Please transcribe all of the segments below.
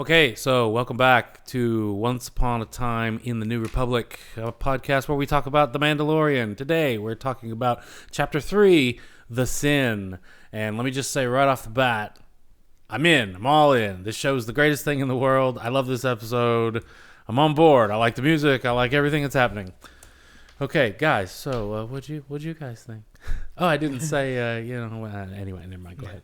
Okay, so welcome back to Once Upon a Time in the New Republic, a podcast where we talk about The Mandalorian. Today, we're talking about Chapter 3, The Sin. And let me just say right off the bat, I'm in. I'm all in. This show is the greatest thing in the world. I love this episode. I'm on board. I like the music. I like everything that's happening. Okay, guys, so what'd you guys think? Oh, I didn't say, anyway, never mind. Go ahead.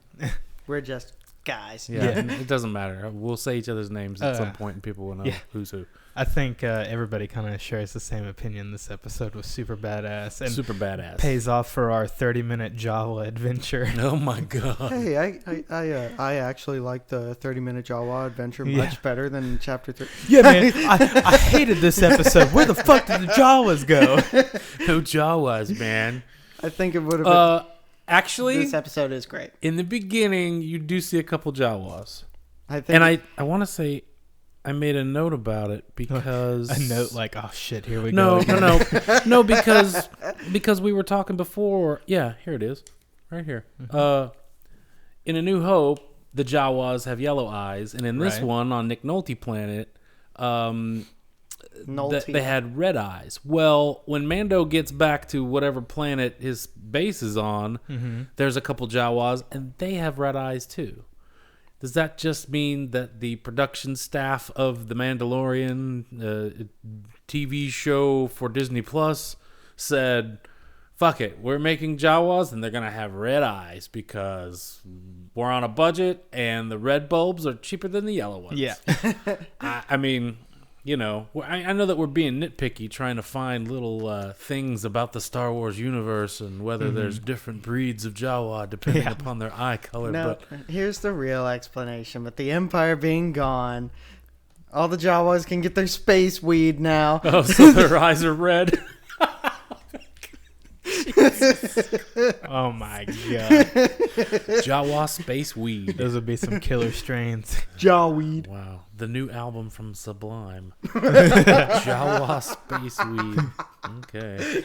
We're just guys. Yeah, it doesn't matter. We'll say each other's names at some point, and people will know who's who. I think everybody kind of shares the same opinion. This episode was super badass. And super badass. Pays off for our 30-minute Jawa adventure. Oh, my God. Hey, I actually like the 30-minute Jawa adventure much better than Chapter 3. Yeah, man. I hated this episode. Where the fuck did the Jawas go? No Jawas, man. I think it would have been... Actually, this episode is great. In the beginning, you do see a couple Jawas. I think, and I want to say I made a note about it because a note like, oh shit, here we go. No, because we were talking before. Yeah, here it is, right here. Mm-hmm. In A New Hope, the Jawas have yellow eyes, and in this one on Nick Nolte planet, they had red eyes. Well, when Mando gets back to whatever planet his base is on, there's a couple Jawas, and they have red eyes too. Does that just mean that the production staff of The Mandalorian TV show for Disney Plus said, fuck it, we're making Jawas and they're going to have red eyes because we're on a budget and the red bulbs are cheaper than the yellow ones? Yeah. I mean... You know, I know that we're being nitpicky trying to find little things about the Star Wars universe and whether there's different breeds of Jawa depending upon their eye color. No, here's the real explanation. With the Empire being gone, all the Jawas can get their space weed now. Oh, so their eyes are red? Oh my god. Jawa space weed. Those would be some killer strains. Jaw weed. Wow. The new album from Sublime. Jawa space weed. Okay.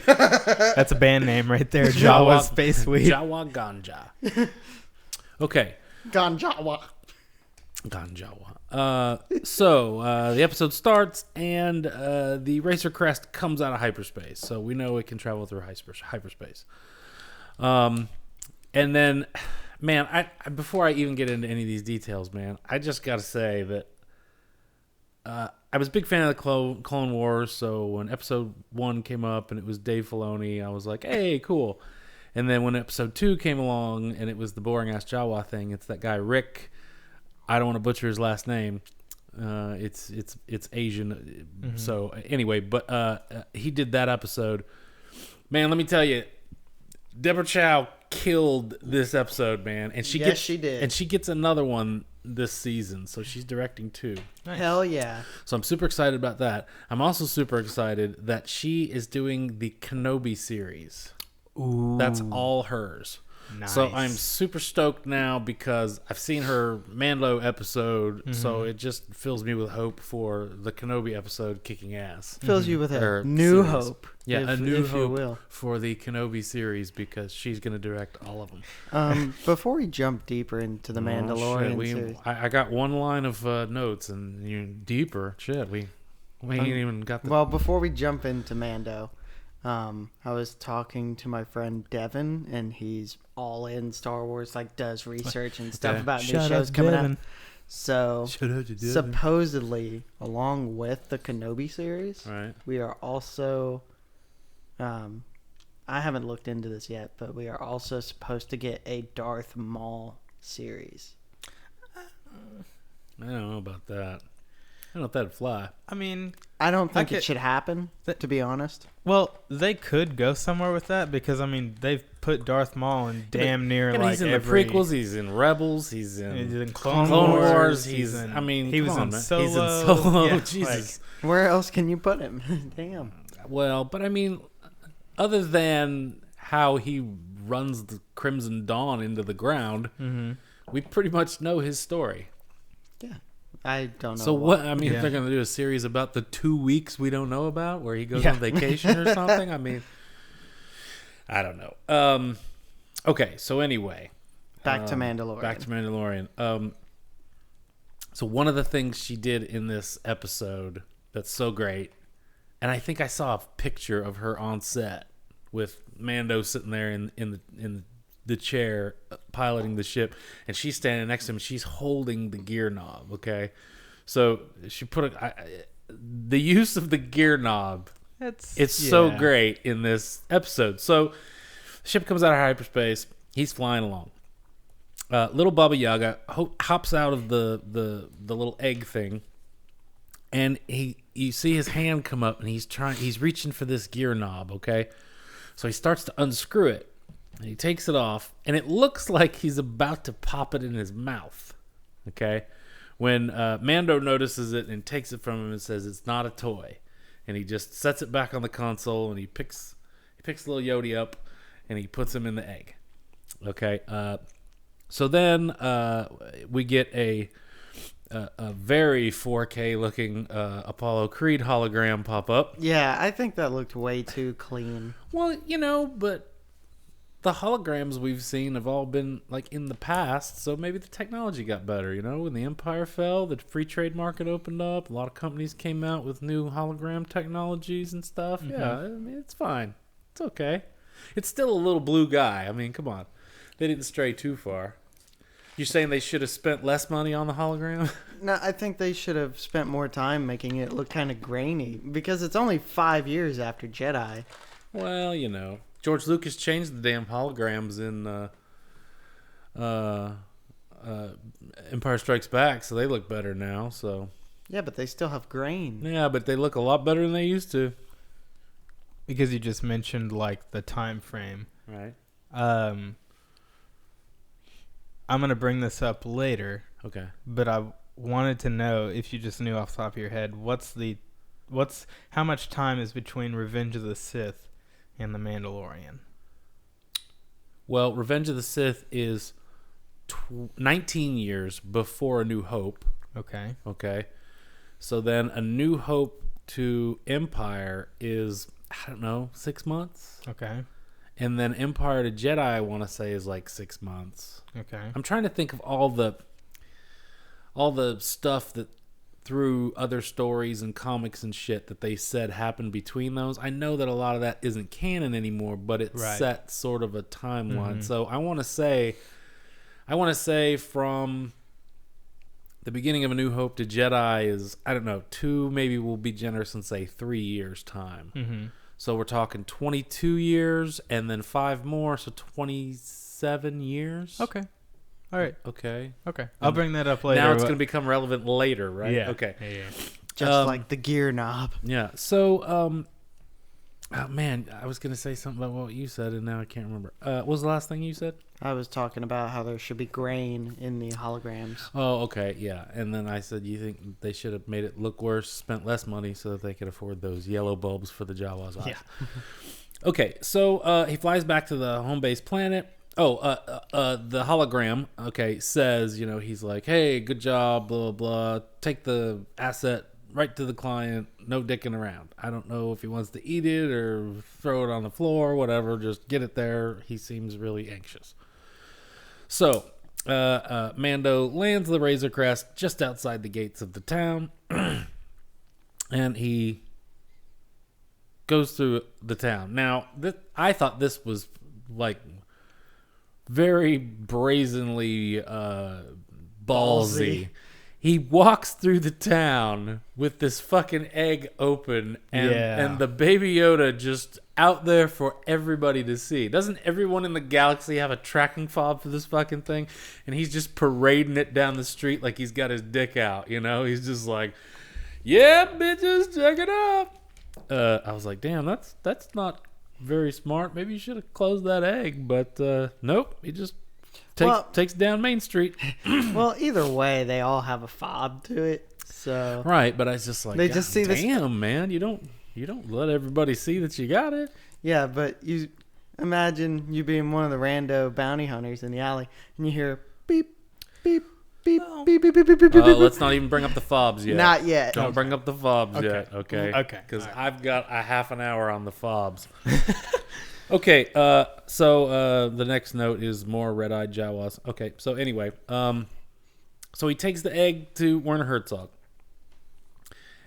That's a band name right there. Jawa space weed. Jawa ganja. Okay. Ganjawa. Ganjawa. So the episode starts and the Racer Crest comes out of hyperspace. So we know it can travel through hyperspace. And then, man, I before I even get into any of these details, man, I just got to say that I was a big fan of the Clone Wars. So when episode 1 came up and it was Dave Filoni, I was like, hey, cool. And then when episode 2 came along and it was the boring ass Jawa thing, it's that guy Rick. I don't want to butcher his last name. It's Asian. So anyway, but he did that episode. Man, let me tell you, Deborah Chow killed this episode, man. And she did. And she gets another one this season. So she's directing 2. Nice. Hell yeah. So I'm super excited about that. I'm also super excited that she is doing the Kenobi series. Ooh. That's all hers. Nice. So I'm super stoked now because I've seen her Mando episode, so it just fills me with hope for the Kenobi episode kicking ass. Fills you with a Or new series. hope. Yeah, a new if you hope will. for the Kenobi series because she's going to direct all of them. Before we jump deeper into the Mandalorian series. I got one line of notes, and deeper. Shit, we ain't even got the... Well, before we jump into Mando... I was talking to my friend Devin, and he's all in Star Wars, like does research and stuff about new shows coming out. So supposedly, along with the Kenobi series, we are also, I haven't looked into this yet, but we are also supposed to get a Darth Maul series. I don't know about that. I don't know if that'd fly. I mean, I don't think it should happen, to be honest. Well, they could go somewhere with that because, I mean, they've put Darth Maul in damn near like he's in every... the prequels, he's in Rebels, he's in Clone Wars, he's in... I mean, he was in Solo. He's in Solo, Yeah, Jesus. Where else can you put him? Damn. Well, but I mean, other than how he runs the Crimson Dawn into the ground, we pretty much know his story. Yeah. I don't know. So what? I mean, if they're going to do a series about the 2 weeks we don't know about, where he goes on vacation or something. I mean, I don't know. Okay, so anyway, back to Mandalorian. Back to Mandalorian. So one of the things she did in this episode that's so great, and I think I saw a picture of her on set with Mando sitting there in the chair piloting the ship, and she's standing next to him. She's holding the gear knob. Okay, so she put the use of the gear knob. It's so great in this episode. So the ship comes out of hyperspace. He's flying along. Little Baba Yaga hops out of the little egg thing, and you see his hand come up, and he's reaching for this gear knob. Okay, so he starts to unscrew it. And he takes it off, and it looks like he's about to pop it in his mouth. Okay, when Mando notices it and takes it from him and says it's not a toy, and he just sets it back on the console, and he picks little Yodi up, and he puts him in the egg. Okay, so then we get a very 4K looking Apollo Creed hologram pop up. Yeah, I think that looked way too clean. Well, but the holograms we've seen have all been like in the past, so maybe the technology got better. When the Empire fell, the free trade market opened up. A lot of companies came out with new hologram technologies and stuff. Mm-hmm. Yeah, I mean, it's fine. It's okay. It's still a little blue guy. I mean, come on. They didn't stray too far. You're saying they should have spent less money on the hologram? No, I think they should have spent more time making it look kind of grainy, because it's only 5 years after Jedi. Well, George Lucas changed the damn holograms in Empire Strikes Back, so they look better now. So yeah, but they still have grain. Yeah, but they look a lot better than they used to. Because you just mentioned like the time frame, right? I'm gonna bring this up later. Okay. But I wanted to know if you just knew off the top of your head how much time is between Revenge of the Sith and The Mandalorian? Well, Revenge of the Sith is 19 years before A New Hope. Okay. So then A New Hope to Empire is, 6 months? Okay. And then Empire to Jedi, I want to say, is like 6 months. Okay. I'm trying to think of all the stuff that through other stories and comics and shit that they said happened between those. I know that a lot of that isn't canon anymore, but it set sort of a timeline. Mm-hmm. So I want to say from the beginning of A New Hope to Jedi is, 2, maybe we'll be generous and say 3 years time. Mm-hmm. So we're talking 22 years and then 5 more, so 27 years. Okay. All right. Okay. I'll bring that up later. Now it's going to become relevant later, right? Yeah. Okay. Yeah. Just like the gear knob. Yeah. So, oh man, I was going to say something about what you said, and now I can't remember. What was the last thing you said? I was talking about how there should be grain in the holograms. Oh, okay. Yeah. And then I said, you think they should have made it look worse, spent less money so that they could afford those yellow bulbs for the Jawas' eyes. Yeah. Okay. So he flies back to the home base planet. The hologram, says, he's like, hey, good job, blah, blah, blah. Take the asset right to the client, no dicking around. I don't know if he wants to eat it or throw it on the floor, whatever. Just get it there. He seems really anxious. So, Mando lands the Razor Crest just outside the gates of the town, and he goes through the town. Now, I thought this was, like, very brazenly ballsy. He walks through the town with this fucking egg open and the Baby Yoda just out there for everybody to see. Doesn't everyone in the galaxy have a tracking fob for this fucking thing? And he's just parading it down the street like he's got his dick out, He's just like, yeah, bitches, check it out. I was like, damn, that's not very smart. Maybe you should have closed that egg, but nope. He just takes down Main Street. Well, either way, they all have a fob to it. So right, but I was just like, they just see this. Damn, man, you don't let everybody see that you got it. Yeah, but you imagine you being one of the rando bounty hunters in the alley, and you hear beep, beep, beep, beep, beep, beep, beep, beep, beep. Let's not even bring up the fobs yet. Not yet. Don't bring up the fobs yet. Okay. Okay. Because I've got a half an hour on the fobs. Okay. So the next note is more red-eyed Jawas. Okay. So anyway, So he takes the egg to Werner Herzog.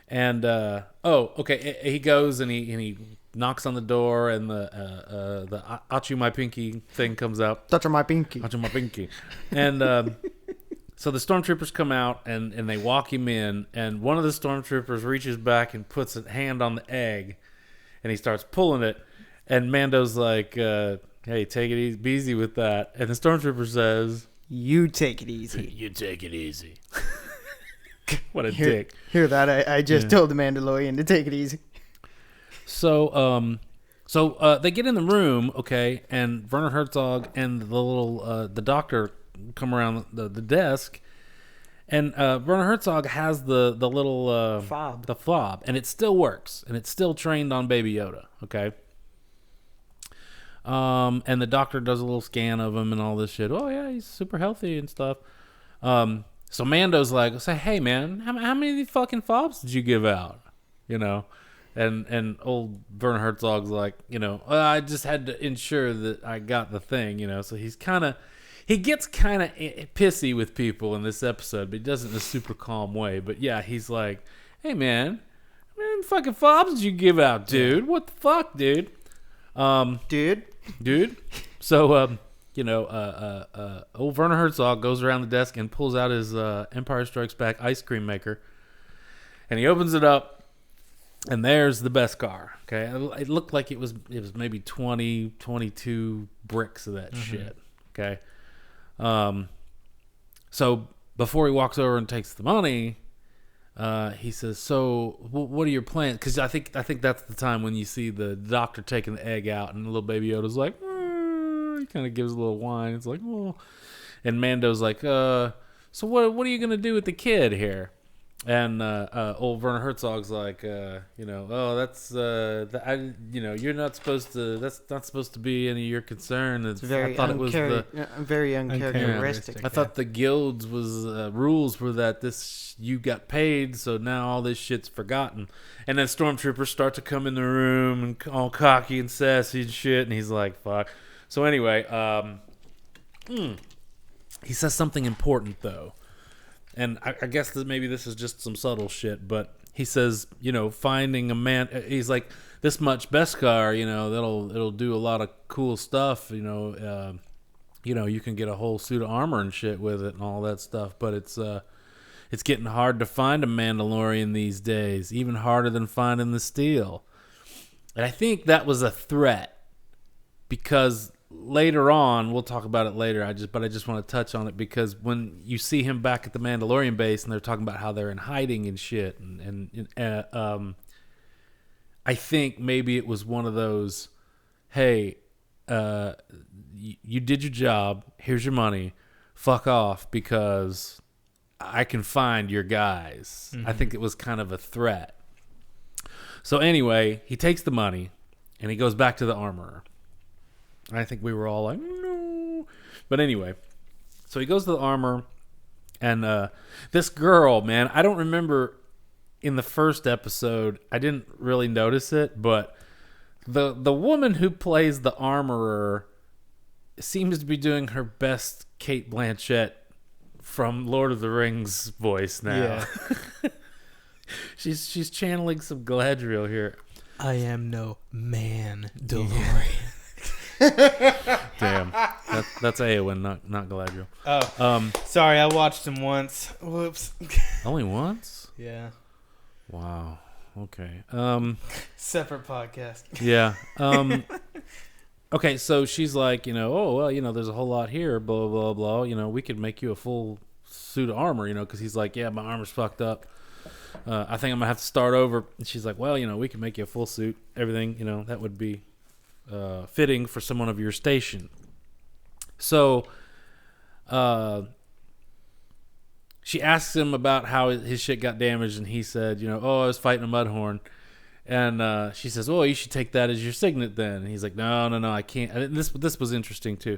And he goes and he knocks on the door, and the Achu my pinky thing comes out. Touch my pinky. Achu my pinky. And so the stormtroopers come out and they walk him in, and one of the stormtroopers reaches back and puts a hand on the egg, and he starts pulling it, and Mando's like, hey, take it easy with that. And the stormtrooper says, you take it easy. You take it easy. What a dick. Hear that? I just told the Mandalorian to take it easy. So they get in the room, okay, and Werner Herzog and the doctor come around the desk, and Werner Herzog has the little fob. The fob, and it still works, and it's still trained on Baby Yoda, okay. And the doctor does a little scan of him and all this shit. Oh yeah, he's super healthy and stuff. So Mando's like, say, hey man, how many of these fucking fobs did you give out? You know, and old Werner Herzog's like, you know, I just had to ensure that I got the thing, you know. So he gets kind of pissy with people in this episode, but he does it in a super calm way. But yeah, he's like, hey man, how many fucking fobs did you give out, dude? What the fuck, dude? Dude. So, old Werner Herzog goes around the desk and pulls out his Empire Strikes Back ice cream maker, and he opens it up, and there's the Beskar. Okay, it looked like it was maybe 20, 22 bricks of that shit. Okay, so before he walks over and takes the money, he says, "So, what are your plans?" Because I think that's the time when you see the doctor taking the egg out, and little Baby Yoda's like, he kind of gives a little whine. It's like, oh, and Mando's like, so what are you gonna do with the kid here? And old Werner Herzog's like, that's you're not supposed to. That's not supposed to be any of your concern. It's very very uncharacteristic. I thought the guild's rules were that you got paid, so now all this shit's forgotten. And then stormtroopers start to come in the room and all cocky and sassy and shit, and he's like, fuck. So anyway, he says something important though. And I guess that maybe this is just some subtle shit, but he says, finding a man. He's like, this much Beskar, it'll do a lot of cool stuff. You can get a whole suit of armor and shit with it and all that stuff. But it's getting hard to find a Mandalorian these days, even harder than finding the steel. And I think that was a threat because later on, we'll talk about it later. I just want to touch on it because when you see him back at the Mandalorian base and they're talking about how they're in hiding and shit, and I think maybe it was one of those, hey, you did your job. Here's your money. Fuck off because I can find your guys. Mm-hmm. I think it was kind of a threat. So anyway, he takes the money and he goes back to the armorer. I think we were all like, no. But anyway, so he goes to the armor, and this girl, man, I don't remember in the first episode. I didn't really notice it, but the woman who plays the armorer seems to be doing her best Cate Blanchett from Lord of the Rings voice now. Yeah. she's channeling some Galadriel here. I am no Mandalorian. Damn, that's Eowyn, not Galadriel. Oh, sorry, I watched him once. Whoops. Only once? Yeah. Wow. Okay. Separate podcast. Yeah. Okay, so she's like, there's a whole lot here, blah blah blah. We could make you a full suit of armor, because he's like, yeah, my armor's fucked up. I think I'm gonna have to start over. And she's like, well, we can make you a full suit, everything. That would be fitting for someone of your station. So she asks him about how his shit got damaged, and he said, I was fighting a mudhorn. And she says, you should take that as your signet then. And he's like, no, I can't. And this was interesting too.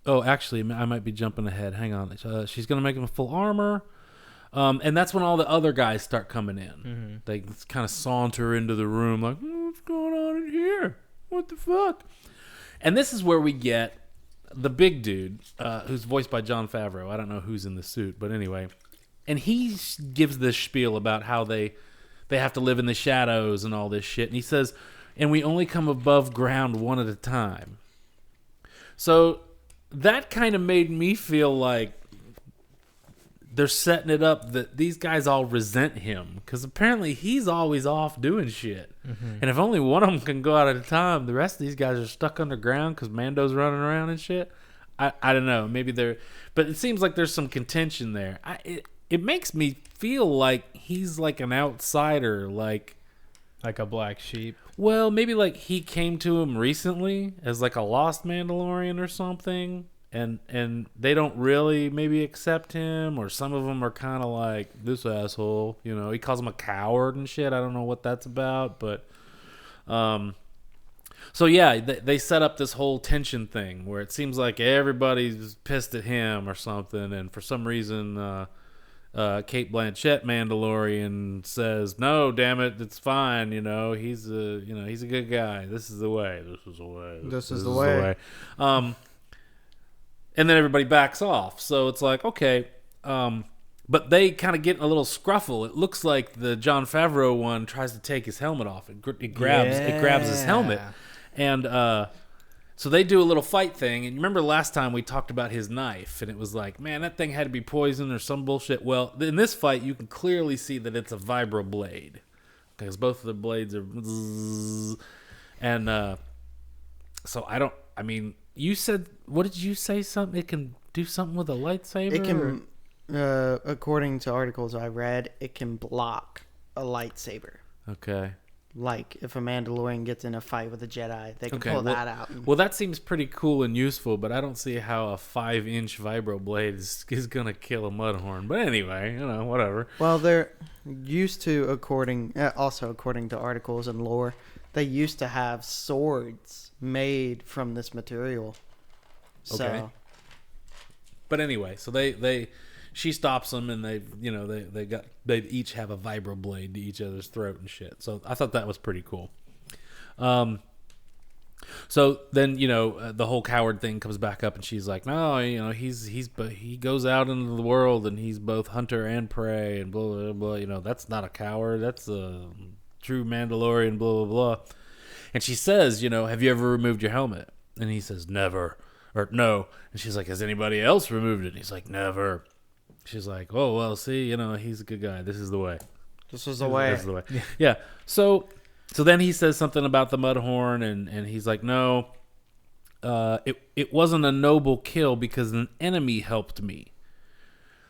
Actually, I might be jumping ahead. Hang on. She's going to make him a full armor. And that's when all the other guys start coming in. Mm-hmm. They kind of saunter into the room like, what's going on in here? What the fuck? And this is where we get the big dude, who's voiced by Jon Favreau. I don't know who's in the suit, but anyway. And he gives this spiel about how they have to live in the shadows and all this shit. And he says, and we only come above ground one at a time. So that kind of made me feel like they're setting it up that these guys all resent him because apparently he's always off doing shit. Mm-hmm. And if only one of them can go out at a time, the rest of these guys are stuck underground because Mando's running around and shit. I don't know. Maybe they're... But it seems like there's some contention there. It makes me feel like he's like an outsider, like a black sheep. Well, maybe like he came to him recently as like a lost Mandalorian or something. And they don't really maybe accept him, or some of them are kind of like, this asshole, you know, he calls him a coward and shit. I don't know what that's about, but so yeah, they set up this whole tension thing where it seems like everybody's pissed at him or something, and for some reason Cate Blanchett Mandalorian says, no, damn it, it's fine, you know, he's a good guy. This is the way. This is the way. And then everybody backs off. So it's like, okay. But they kind of get in a little scruffle. It looks like the Jon Favreau one tries to take his helmet off. It grabs his helmet. And so they do a little fight thing. And you remember last time we talked about his knife. And it was like, man, that thing had to be poisoned or some bullshit. Well, in this fight, you can clearly see that it's a vibro blade. Because both of the blades are... And so you said, what did you say? Something it can do something with a lightsaber? It can, according to articles I read, it can block a lightsaber. Okay. Like if a Mandalorian gets in a fight with a Jedi, they can pull that out. Well, that seems pretty cool and useful, but I don't see how a 5-inch vibro blade is going to kill a mudhorn. But anyway, whatever. Well, they're used to, according to articles and lore, they used to have swords made from this material. So. Okay. But anyway, so she stops them, and they each have a vibro blade to each other's throat and shit. So I thought that was pretty cool. So then the whole coward thing comes back up, and she's like, no, he goes out into the world, and he's both hunter and prey, and blah blah blah. That's not a coward. That's a true Mandalorian. Blah blah blah. And she says, have you ever removed your helmet? And he says, never. Or no. And she's like, has anybody else removed it? And he's like, never. She's like, oh, well, see, he's a good guy. This is the way. This is the way. Yeah. So then he says something about the Mudhorn, and he's like, no, it wasn't a noble kill because an enemy helped me.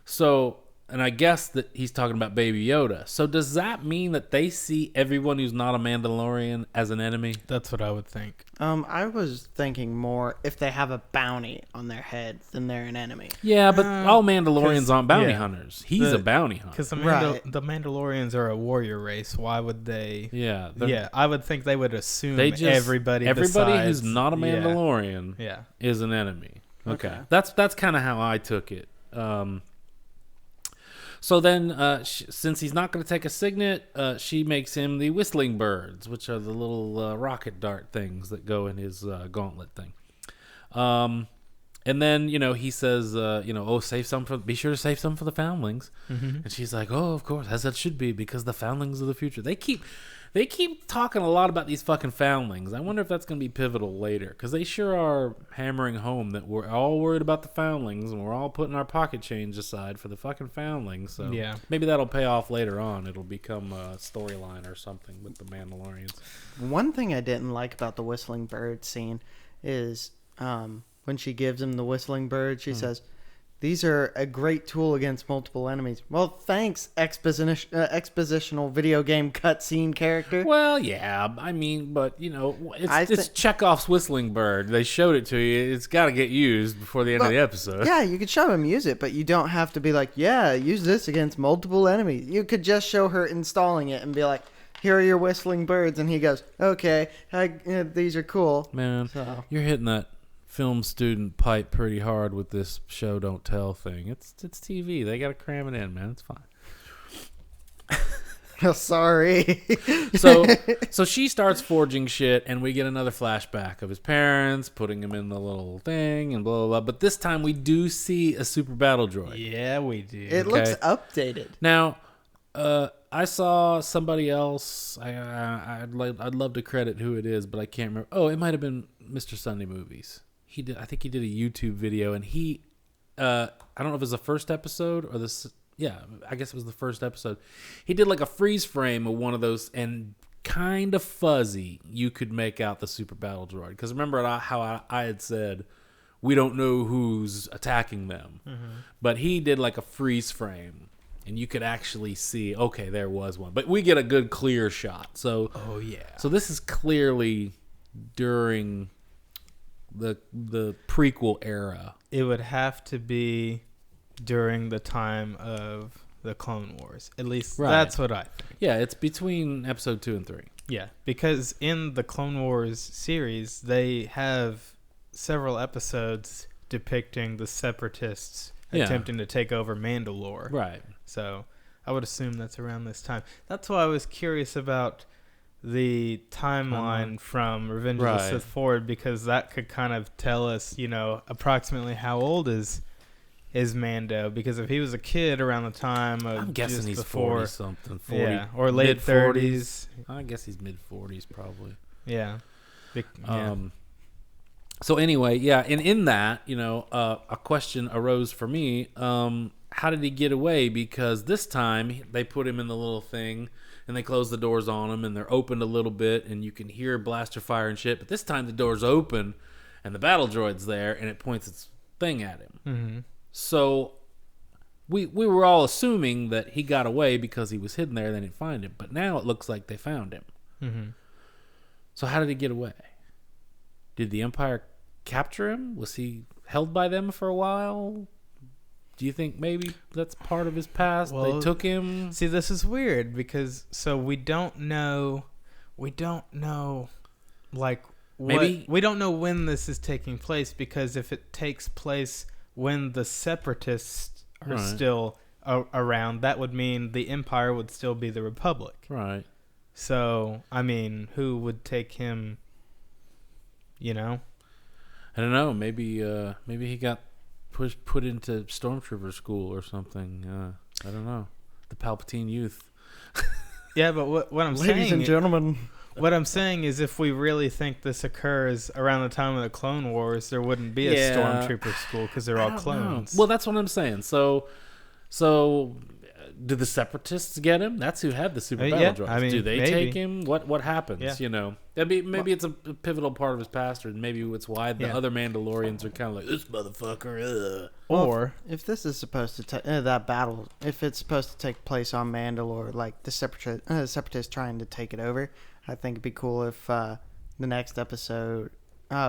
So... And I guess that he's talking about Baby Yoda. So does that mean that they see everyone who's not a Mandalorian as an enemy? That's what I would think. I was thinking more if they have a bounty on their head, then they're an enemy. Yeah, but all Mandalorians aren't bounty hunters. He's a bounty hunter. Because the Mandalorians are a warrior race. Why would they? Yeah. I would think they would assume everybody who's not a Mandalorian is an enemy. Okay. That's kind of how I took it. So then, since he's not going to take a signet, she makes him the whistling birds, which are the little rocket dart things that go in his gauntlet thing. And then, he says, save some be sure to save some for the foundlings. Mm-hmm. And she's like, oh, of course, as that should be, because the foundlings of the future. They keep talking a lot about these fucking foundlings. I wonder if that's going to be pivotal later, because they sure are hammering home that we're all worried about the foundlings, and we're all putting our pocket change aside for the fucking foundlings. So maybe that'll pay off later on. It'll become a storyline or something with the Mandalorians. One thing I didn't like about the whistling bird scene is when she gives him the whistling bird, she says, these are a great tool against multiple enemies. Well, thanks, expositional video game cutscene character. Well, yeah, but it's Chekhov's whistling bird. They showed it to you. It's got to get used before the end of the episode. Yeah, you could show him use it, but you don't have to be like, use this against multiple enemies. You could just show her installing it and be like, here are your whistling birds, and he goes, okay, these are cool. Man, you're hitting that film student pipe pretty hard with this show don't tell thing. It's TV. They got to cram it in, man. It's fine. Sorry. So she starts forging shit, and we get another flashback of his parents putting him in the little thing and blah, blah, blah. But this time we do see a super battle droid. Yeah, we do. It looks updated. Now, I saw somebody else. I'd love to credit who it is, but I can't remember. Oh, it might have been Mr. Sunday Movies. I think he did a YouTube video, and I don't know if it was the first episode or this. Yeah, I guess it was the first episode. He did like a freeze frame of one of those, and kind of fuzzy, you could make out the super battle droid. Because remember how I had said we don't know who's attacking them, but he did like a freeze frame, and you could actually see. Okay, there was one, but we get a good clear shot. So, so this is clearly during the prequel era. It would have to be during the time of the Clone Wars. At least that's what I think. Yeah, it's between episode 2 and 3. Yeah, because in the Clone Wars series, they have several episodes depicting the Separatists attempting to take over Mandalore. Right. So I would assume that's around this time. That's why I was curious about the timeline from Revenge of the Sith forward, because that could kind of tell us, approximately how old is Mando, because if he was a kid around the time of I'm guessing just he's before 40-something, or late 30s. I guess he's mid-40s probably. Yeah. So anyway, and in that, a question arose for me. How did he get away? Because this time they put him in the little thing, and they close the doors on him, and they're opened a little bit, and you can hear blaster fire and shit. But this time the door's open, and the battle droid's there, and it points its thing at him. Mm-hmm. So we were all assuming that he got away because he was hidden there, they didn't find him. But now it looks like they found him. Mm-hmm. So how did he get away? Did the Empire capture him? Was he held by them for a while? Do you think maybe that's part of his past? They took him? See, this is weird because we don't know like maybe we don't know when this is taking place, because if it takes place when the Separatists are still around, that would mean the Empire would still be the Republic. Right. So, I mean, who would take him, I don't know. Maybe he got put into Stormtrooper school or something. I don't know. The Palpatine youth. Yeah, but what I'm saying... Ladies and gentlemen... What I'm saying is, if we really think this occurs around the time of the Clone Wars, there wouldn't be a Stormtrooper school because they're all clones. Well, that's what I'm saying. So do the Separatists get him? That's who had the super battle droids. I mean, do they maybe take him? What happens? Yeah. Maybe it's a pivotal part of his past, or maybe it's why the other Mandalorians are kind of like, this motherfucker. Or if this is supposed to that battle, if it's supposed to take place on Mandalore, like the Separatists trying to take it over, I think it'd be cool if the next episode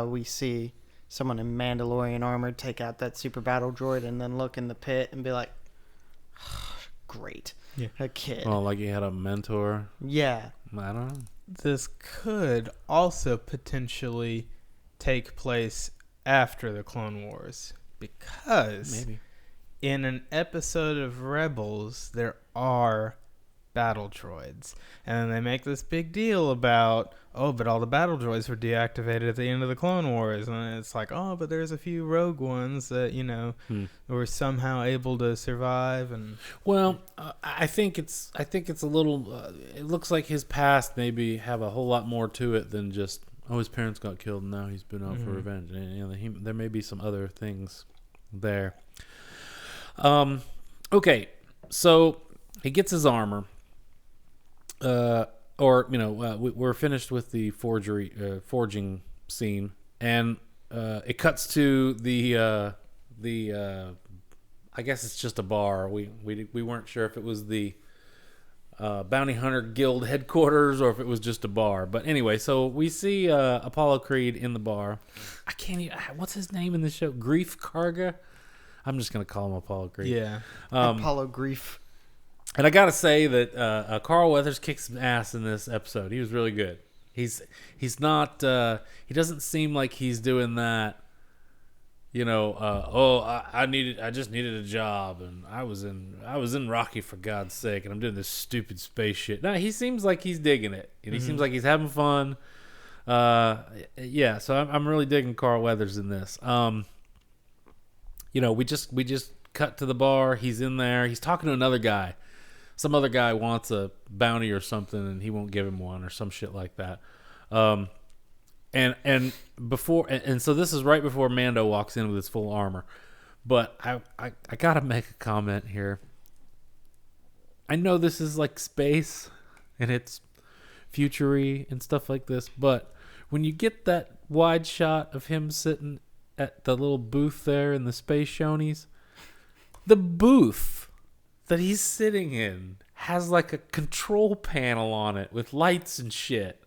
we see someone in Mandalorian armor take out that super battle droid and then look in the pit and be like, great. Yeah. A kid. Oh, like he had a mentor? Yeah. I don't know. this could also potentially take place after the Clone Wars, because Maybe. in an episode of Rebels there are battle droids, and then they make this big deal about, oh, but all the battle droids were deactivated at the end of the Clone Wars, and it's like, oh, but there's a few rogue ones that, you know, were somehow able to survive. And well, I think it's a little it looks like his past maybe have a whole lot more to it than just, oh, his parents got killed and now he's been out for revenge. And, you know, there may be some other things there. Okay, so he gets his armor. We're finished with the forging scene, and it cuts to the I guess it's just a bar. We weren't sure if it was the Bounty Hunter Guild headquarters or if it was just a bar. But anyway, so we see Apollo Creed in the bar. I can't even, what's his name in the show? Grief Karga? I'm just gonna call him Apollo Creed. yeah, Apollo Grief. And I gotta say that Carl Weathers kicks some ass in this episode. He was really good. He's not he doesn't seem like he's doing that I just needed a job, and I was in Rocky, for God's sake, and I'm doing this stupid space shit. No, he seems like he's digging it, and he seems like he's having fun. Yeah, so I'm really digging Carl Weathers in this. We just cut to the bar. He's in there. He's talking to another guy. Some other guy wants a bounty or something, and he won't give him one or some shit like that. So this is right before Mando walks in with his full armor. But I gotta make a comment here. I know this is like space and it's future-y and stuff like this, but when you get that wide shot of him sitting at the little booth there in the space shonies, the booth that he's sitting in has like a control panel on it with lights and shit.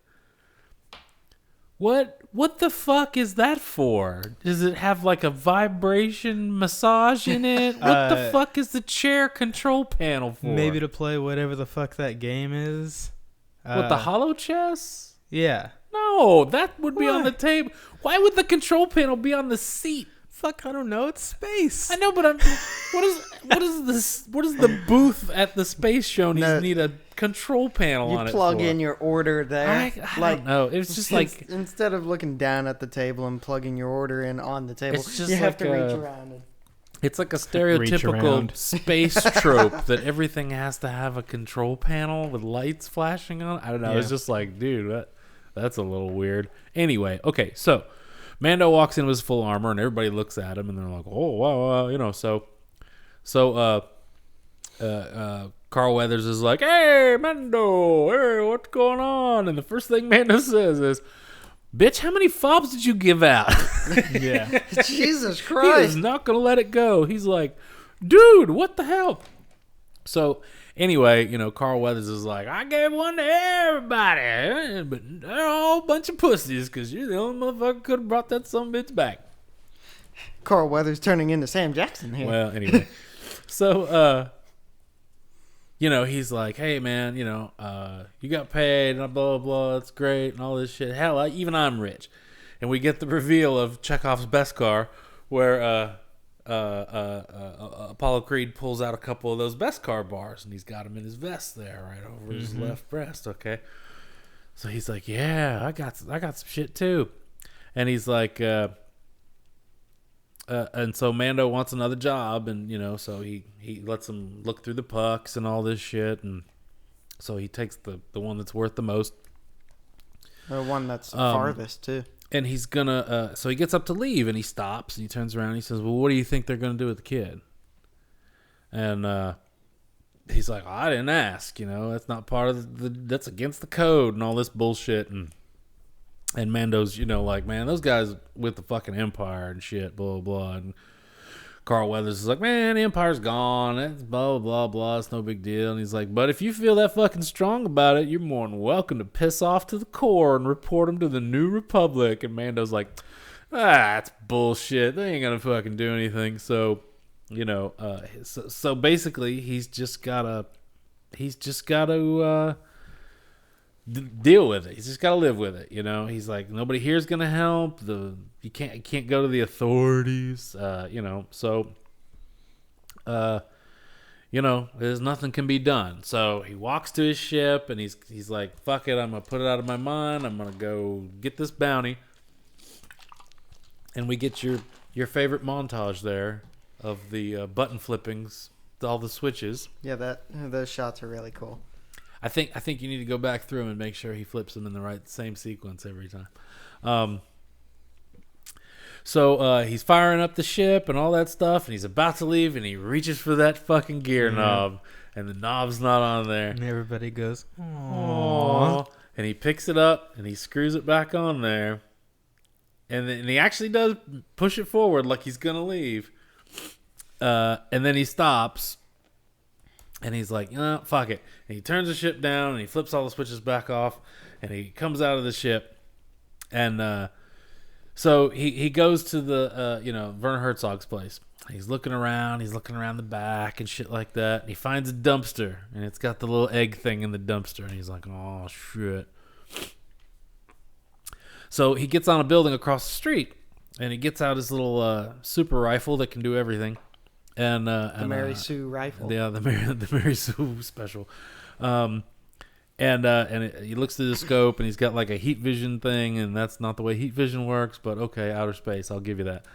What the fuck is that for? Does it have like a vibration massage in it? What the fuck is the chair control panel for? Maybe to play whatever the fuck that game is. What, the hollow chess? Yeah. No, that would be on the table. Why would the control panel be on the seat? Fuck, I don't know. It's space. I know, but what does the booth at the space show need a control panel on it for? You plug in your order there. I don't know. It's just like, instead of looking down at the table and plugging your order in on the table, it's just you like have to reach around. It's like a stereotypical space trope that everything has to have a control panel with lights flashing on. I don't know. Yeah. It's just like, dude, that's a little weird. Anyway, okay, so Mando walks in with his full armor, and everybody looks at him, and they're like, "Oh, wow." So Carl Weathers is like, "Hey, Mando, hey, what's going on?" And the first thing Mando says is, "Bitch, how many fobs did you give out?" Yeah. Jesus Christ. He is not going to let it go. He's like, "Dude, what the hell?" So anyway, Carl Weathers is like, "I gave one to everybody, but they're all a bunch of pussies because you're the only motherfucker who could have brought that sumbitch back." Carl Weathers turning into Sam Jackson here. Well, anyway. So, he's like, "Hey, man, you got paid, and blah, blah, blah. It's great, and all this shit. Hell, even I'm rich." And we get the reveal of Chekhov's Beskar, where Apollo Creed pulls out a couple of those Beskar bars, and he's got them in his vest there, right over his left breast. Okay, so he's like, "Yeah, I got some shit too," and he's like, and so Mando wants another job, and so he lets him look through the pucks and all this shit, and so he takes the one that's worth the most, the one that's farthest too. And he's gonna, so he gets up to leave, and he stops, and he turns around, and he says, "Well, what do you think they're gonna do with the kid?" And he's like, "I didn't ask, that's not part of that's against the code and all this bullshit." And Mando's, like, "Man, those guys with the fucking Empire and shit, blah, blah, blah." And Carl Weathers is like, "Man, the Empire's gone. It's blah, blah, blah. It's no big deal." And he's like, "But if you feel that fucking strong about it, you're more than welcome to piss off to the core and report them to the New Republic." And Mando's like, "That's bullshit. They ain't gonna fucking do anything." So, so basically, he's just gotta deal with it. He's just got to live with it. He's like, nobody here's gonna help. You can't go to the authorities. So there's nothing can be done. So he walks to his ship, and he's like, "Fuck it, I'm gonna put it out of my mind. I'm gonna go get this bounty." And we get your favorite montage there of the button flippings, all the switches. Yeah, those shots are really cool. I think you need to go back through him and make sure he flips them in the same sequence every time. So he's firing up the ship and all that stuff, and he's about to leave, and he reaches for that fucking gear knob, and the knob's not on there. And everybody goes, "Aww." And he picks it up, and he screws it back on there, and he actually does push it forward like he's going to leave. And then he stops. And he's like, fuck it. And he turns the ship down, and he flips all the switches back off, and he comes out of the ship. And so he goes to the, Werner Herzog's place. He's looking around the back and shit like that. And he finds a dumpster, and it's got the little egg thing in the dumpster. And he's like, "Oh, shit." So he gets on a building across the street, and he gets out his little super rifle that can do everything. And the Mary Sue rifle. Yeah, the Mary Sue special. He looks through the scope, and he's got like a heat vision thing, and that's not the way heat vision works, but okay, outer space, I'll give you that.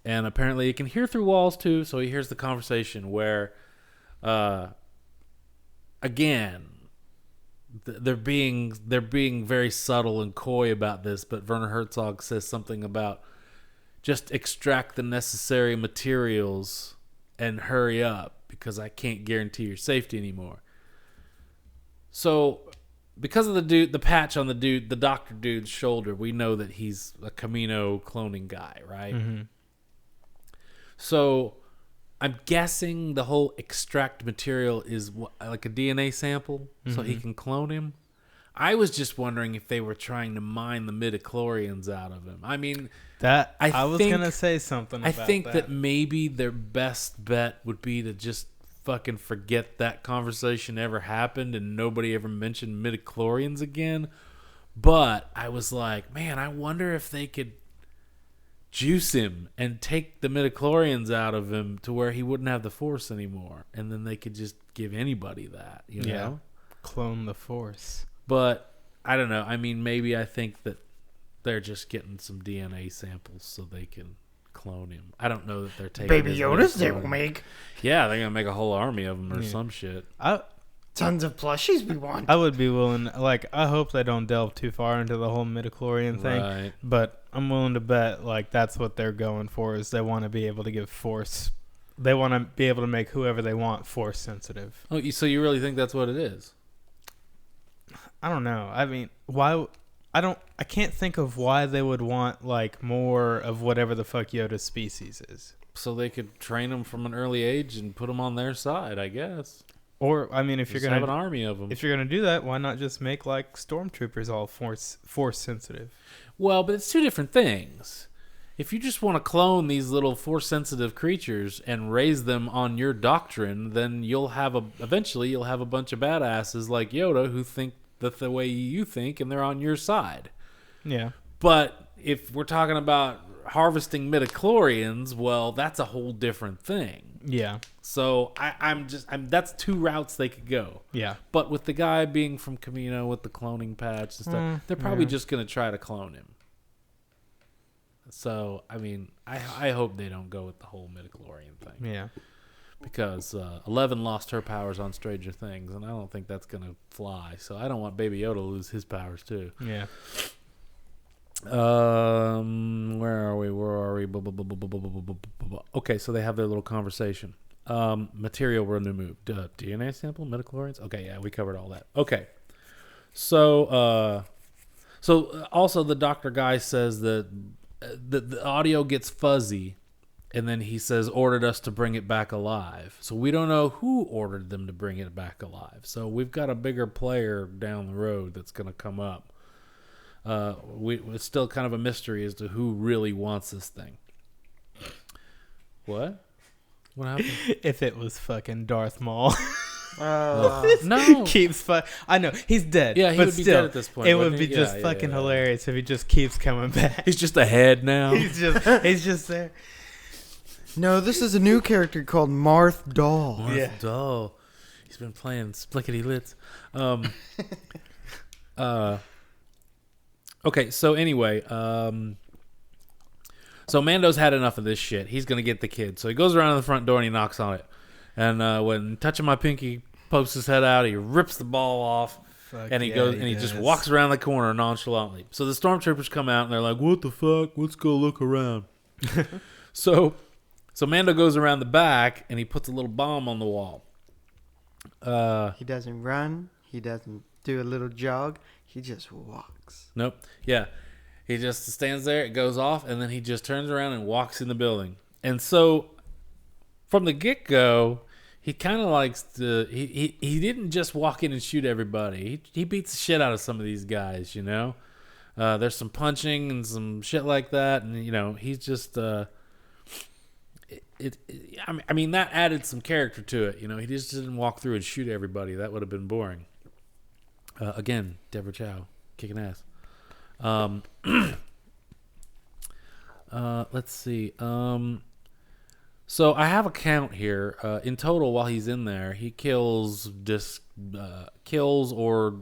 And apparently he can hear through walls too, so he hears the conversation where, again, they're being very subtle and coy about this, but Werner Herzog says something about just extract the necessary materials and hurry up because I can't guarantee your safety anymore. So, because of the patch on the doctor dude's shoulder, we know that he's a Camino cloning guy, right? Mm-hmm. So, I'm guessing the whole extract material is like a DNA sample, so he can clone him. I was just wondering if they were trying to mine the midichlorians out of him. I mean, I was gonna say something. I think that maybe their best bet would be to just fucking forget that conversation ever happened and nobody ever mentioned midichlorians again. But I was like, man, I wonder if they could juice him and take the midichlorians out of him to where he wouldn't have the Force anymore, and then they could just give anybody that, you know? Clone the Force. But I don't know. I mean, maybe I think that they're just getting some DNA samples so they can clone him. I don't know that they're taking Baby Yodas they will make. Yeah, they're gonna make a whole army of them or some shit. Tons of plushies we want. I would be willing. Like, I hope they don't delve too far into the whole midichlorian thing. Right. But I'm willing to bet like that's what they're going for. Is they want to be able to give Force. They want to be able to make whoever they want Force sensitive. Oh, so you really think that's what it is? I don't know. I mean, why? I can't think of why they would want like more of whatever the fuck Yoda's species is. So they could train them from an early age and put them on their side, I guess. Or I mean, if just you're gonna have an army of them, if you're gonna do that, why not just make like stormtroopers all force sensitive? Well, but it's two different things. If you just want to clone these little force sensitive creatures and raise them on your doctrine, then eventually you'll have a bunch of badasses like Yoda who think that the way you think and they're on your side. Yeah. But if we're talking about harvesting midichlorians, well, that's a whole different thing. Yeah. So I'm that's two routes they could go. Yeah. But with the guy being from Camino with the cloning patch and stuff, they're probably just going to try to clone him. So, I mean, I hope they don't go with the whole midichlorian thing. Yeah. Because 11 lost her powers on Stranger Things, and I don't think that's going to fly. So I don't want Baby Yoda to lose his powers, too. Yeah. Where are we? Okay, so they have their little conversation. Material removed. DNA sample, midichlorians. Okay, yeah, we covered all that. Okay, so also the doctor guy says that the audio gets fuzzy, and then he says ordered us to bring it back alive. So we don't know who ordered them to bring it back alive. So we've got a bigger player down the road that's going to come up. It's still kind of a mystery as to who really wants this thing. What happened? If it was fucking Darth Maul. No. I know he's dead. Yeah, he would be dead at this point. It would be just fucking hilarious if he just keeps coming back. He's just ahead now. he's just there. No, this is a new character called Marth Dahl. Marth Dahl. He's been playing Splickety Lits. Okay, so anyway, so Mando's had enough of this shit. He's gonna get the kid, so he goes around to the front door and he knocks on it. And when touching my pinky pokes his head out, he rips the ball off, and he just walks around the corner nonchalantly. So the stormtroopers come out and they're like, "What the fuck? Let's go look around." So Mando goes around the back and he puts a little bomb on the wall. He doesn't run. He doesn't do a little jog. He just walks. Nope. Yeah. He just stands there, it goes off, and then he just turns around and walks in the building. And so, from the get-go, he kind of likes to... He didn't just walk in and shoot everybody. He beats the shit out of some of these guys, you know? There's some punching and some shit like that, and, you know, he's just... I mean, that added some character to it, you know? He just didn't walk through and shoot everybody. That would have been boring. Again, Deborah Chow, kicking ass. Let's see. So I have a count here. In total, while he's in there, he kills or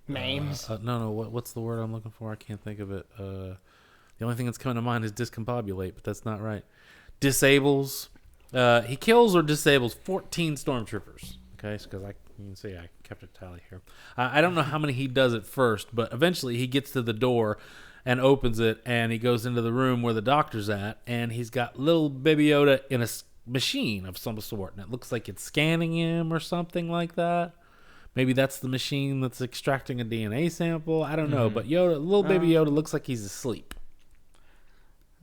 Names. no. What's the word I'm looking for? I can't think of it. The only thing that's coming to mind is discombobulate, but that's not right. Disables. He kills or disables 14 stormtroopers. Okay, because you can see I kept a tally here. I don't know how many he does at first, but eventually he gets to the door and opens it, and he goes into the room where the doctor's at, and he's got little Baby Yoda in a machine of some sort, and it looks like it's scanning him or something like that. Maybe that's the machine that's extracting a DNA sample. I don't know, but little Baby Yoda looks like he's asleep.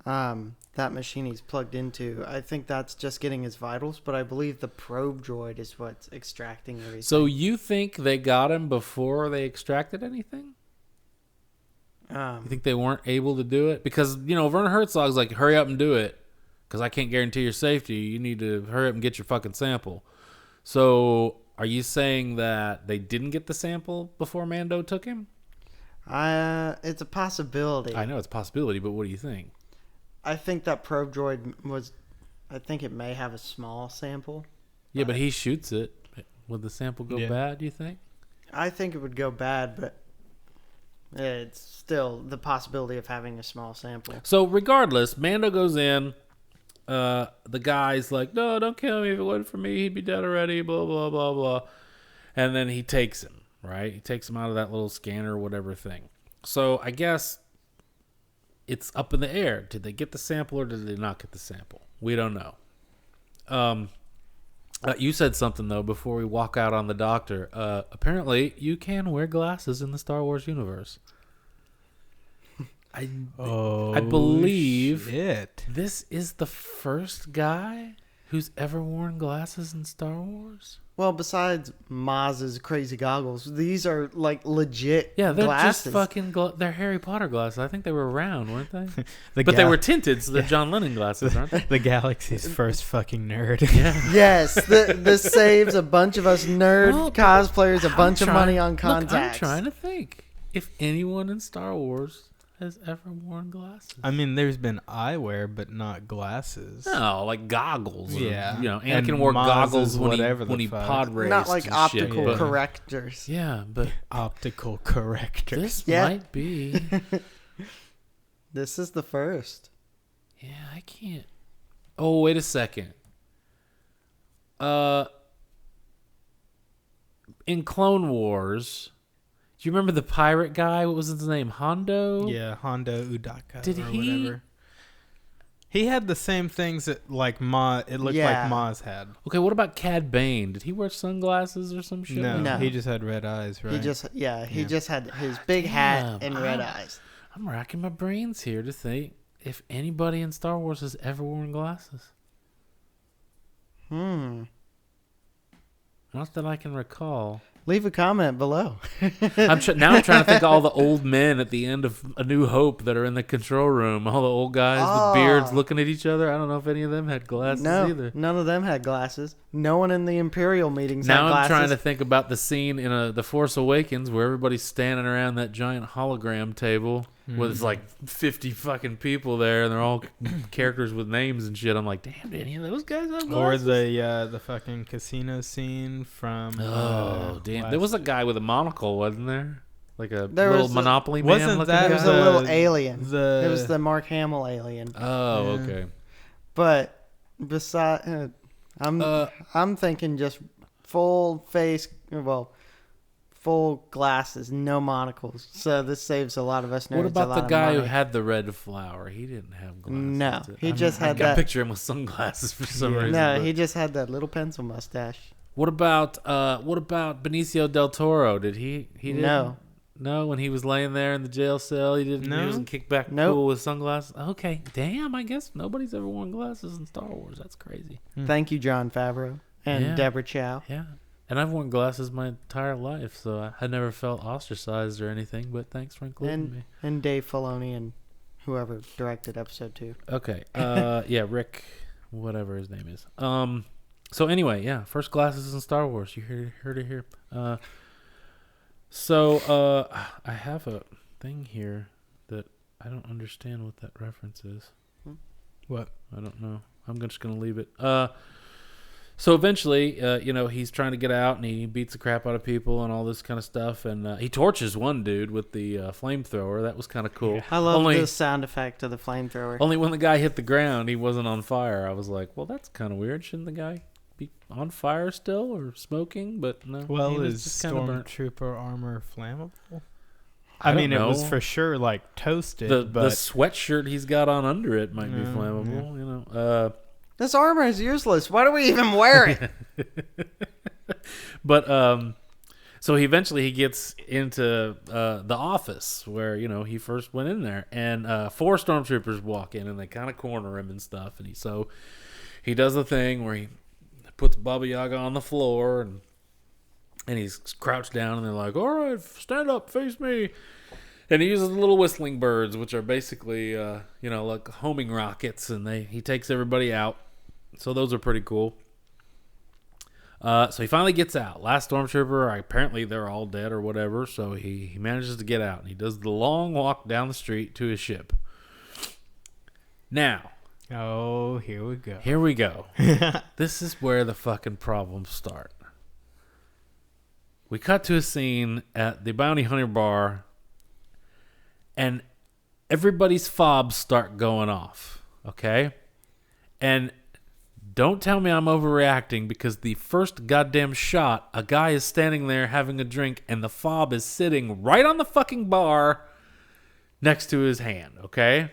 That machine he's plugged into, I think that's just getting his vitals, but I believe the probe droid is what's extracting everything. So you think they got him before they extracted anything? You think they weren't able to do it? Because, Werner Herzog's like, hurry up and do it, because I can't guarantee your safety. You need to hurry up and get your fucking sample. So are you saying that they didn't get the sample before Mando took him? It's a possibility. I know it's a possibility, but what do you think? I think that probe droid I think it may have a small sample. Yeah, but he shoots it. Would the sample go bad, do you think? I think it would go bad, but it's still the possibility of having a small sample. So regardless, Mando goes in. The guy's like, no, don't kill me. If it wasn't for me, he'd be dead already, blah, blah, blah, blah. And then he takes him, right? He takes him out of that little scanner or whatever thing. So I guess it's up in the air. Did they get the sample or did they not get the sample? We don't know. You said something, though, before we walk out on the doctor. Apparently, you can wear glasses in the Star Wars universe. I believe this is the first guy who's ever worn glasses in Star Wars. Well, besides Maz's crazy goggles, these are like legit they're glasses. Just fucking they're Harry Potter glasses. I think they were round, weren't they? But they were tinted, so they're John Lennon glasses, aren't they? The galaxy's first fucking nerd. Yeah. Yes, this saves a bunch of us nerd cosplayers a bunch of money on contacts. Look, I'm trying to think if anyone in Star Wars has ever worn glasses. I mean, there's been eyewear, but not glasses. No, like goggles. Yeah. Anakin wore goggles when he pod raced. Not like optical shit, correctors. Yeah, but optical correctors. This might be. This is the first. Yeah, I can't. Oh, wait a second. In Clone Wars, do you remember the pirate guy? What was his name? Hondo? Yeah, Hondo Udaka. Did he? Whatever. He had the same things that like Maz. It looked like Maz had. Okay, what about Cad Bane? Did he wear sunglasses or some shit? No, he just had red eyes, right? He just had his big hat and red eyes. I'm racking my brains here to think if anybody in Star Wars has ever worn glasses. Not that I can recall. Leave a comment below. I'm trying to think of all the old men at the end of A New Hope that are in the control room. All the old guys with beards looking at each other. I don't know if any of them had glasses either. None of them had glasses. No one in the Imperial meetings had glasses. Now I'm trying to think about the scene in The Force Awakens where everybody's standing around that giant hologram table where there's like 50 fucking people there and they're all characters with names and shit. I'm like, damn, did any of those guys have glasses? Or the fucking casino scene from... damn. There was a guy with a monocle, wasn't there? Like a little Monopoly man wasn't looking that guy? It was a little alien. It was the Mark Hamill alien. Oh, okay. But beside, I'm thinking just full face, full glasses, no monocles. So this saves a lot of us nerds. What about the guy money. who had the red flower? He didn't have glasses. No, he just had I that. picture him with sunglasses for some reason. No, he just had that little pencil mustache. What about Benicio del Toro? Did he didn't? No, when he was laying there in the jail cell, he didn't. No. He wasn't kicked back cool with sunglasses. Okay, damn. I guess nobody's ever worn glasses in Star Wars. That's crazy. Thank you, Jon Favreau and Deborah Chow. Yeah, and I've worn glasses my entire life, so I never felt ostracized or anything. But thanks for including me. And Dave Filoni and whoever directed episode 2. Okay. Yeah, Rick, whatever his name is. So anyway, first glasses in Star Wars. You heard it here. So I have a thing here that I don't understand what that reference is. What? I don't know. I'm just going to leave it. So eventually, he's trying to get out, and he beats the crap out of people and all this kind of stuff. And he torches one dude with the flamethrower. That was kind of cool. I love the sound effect of the flamethrower. Only when the guy hit the ground, he wasn't on fire. I was like, well, that's kind of weird. Shouldn't the guy be on fire still or smoking? But no. Well, is Stormtrooper armor flammable? I mean, it was for sure like toasted. The sweatshirt he's got on under it might be flammable. Yeah. This armor is useless. Why do we even wear it? But so he eventually gets into the office where he first went in there, and 4 stormtroopers walk in and they kind of corner him and stuff, and he does the thing where he puts Baba Yaga on the floor and he's crouched down, and they're like, all right, stand up, face me. And he uses little whistling birds, which are basically, like homing rockets, and he takes everybody out. So those are pretty cool. So he finally gets out. Last stormtrooper, apparently they're all dead or whatever, so he manages to get out, and he does the long walk down the street to his ship. Now. Oh, here we go. Here we go. This is where the fucking problems start. We cut to a scene at the bounty hunter bar, and everybody's fobs start going off, okay? And don't tell me I'm overreacting, because the first goddamn shot, a guy is standing there having a drink, and the fob is sitting right on the fucking bar next to his hand, okay?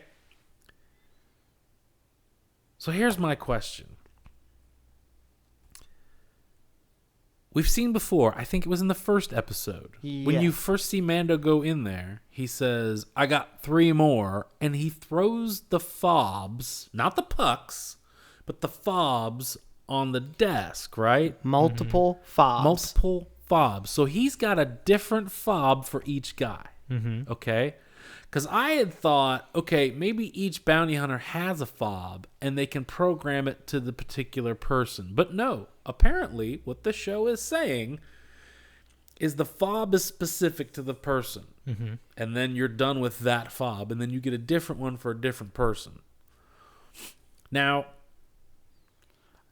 So here's my question. We've seen before, I think it was in the first episode, when you first see Mando go in there, he says, I got 3 more, and he throws the fobs, not the pucks, but the fobs on the desk, right? Multiple fobs. So he's got a different fob for each guy, okay? Because I had thought, okay, maybe each bounty hunter has a fob and they can program it to the particular person. But no, apparently what the show is saying is the fob is specific to the person. And then you're done with that fob, and then you get a different one for a different person. Now,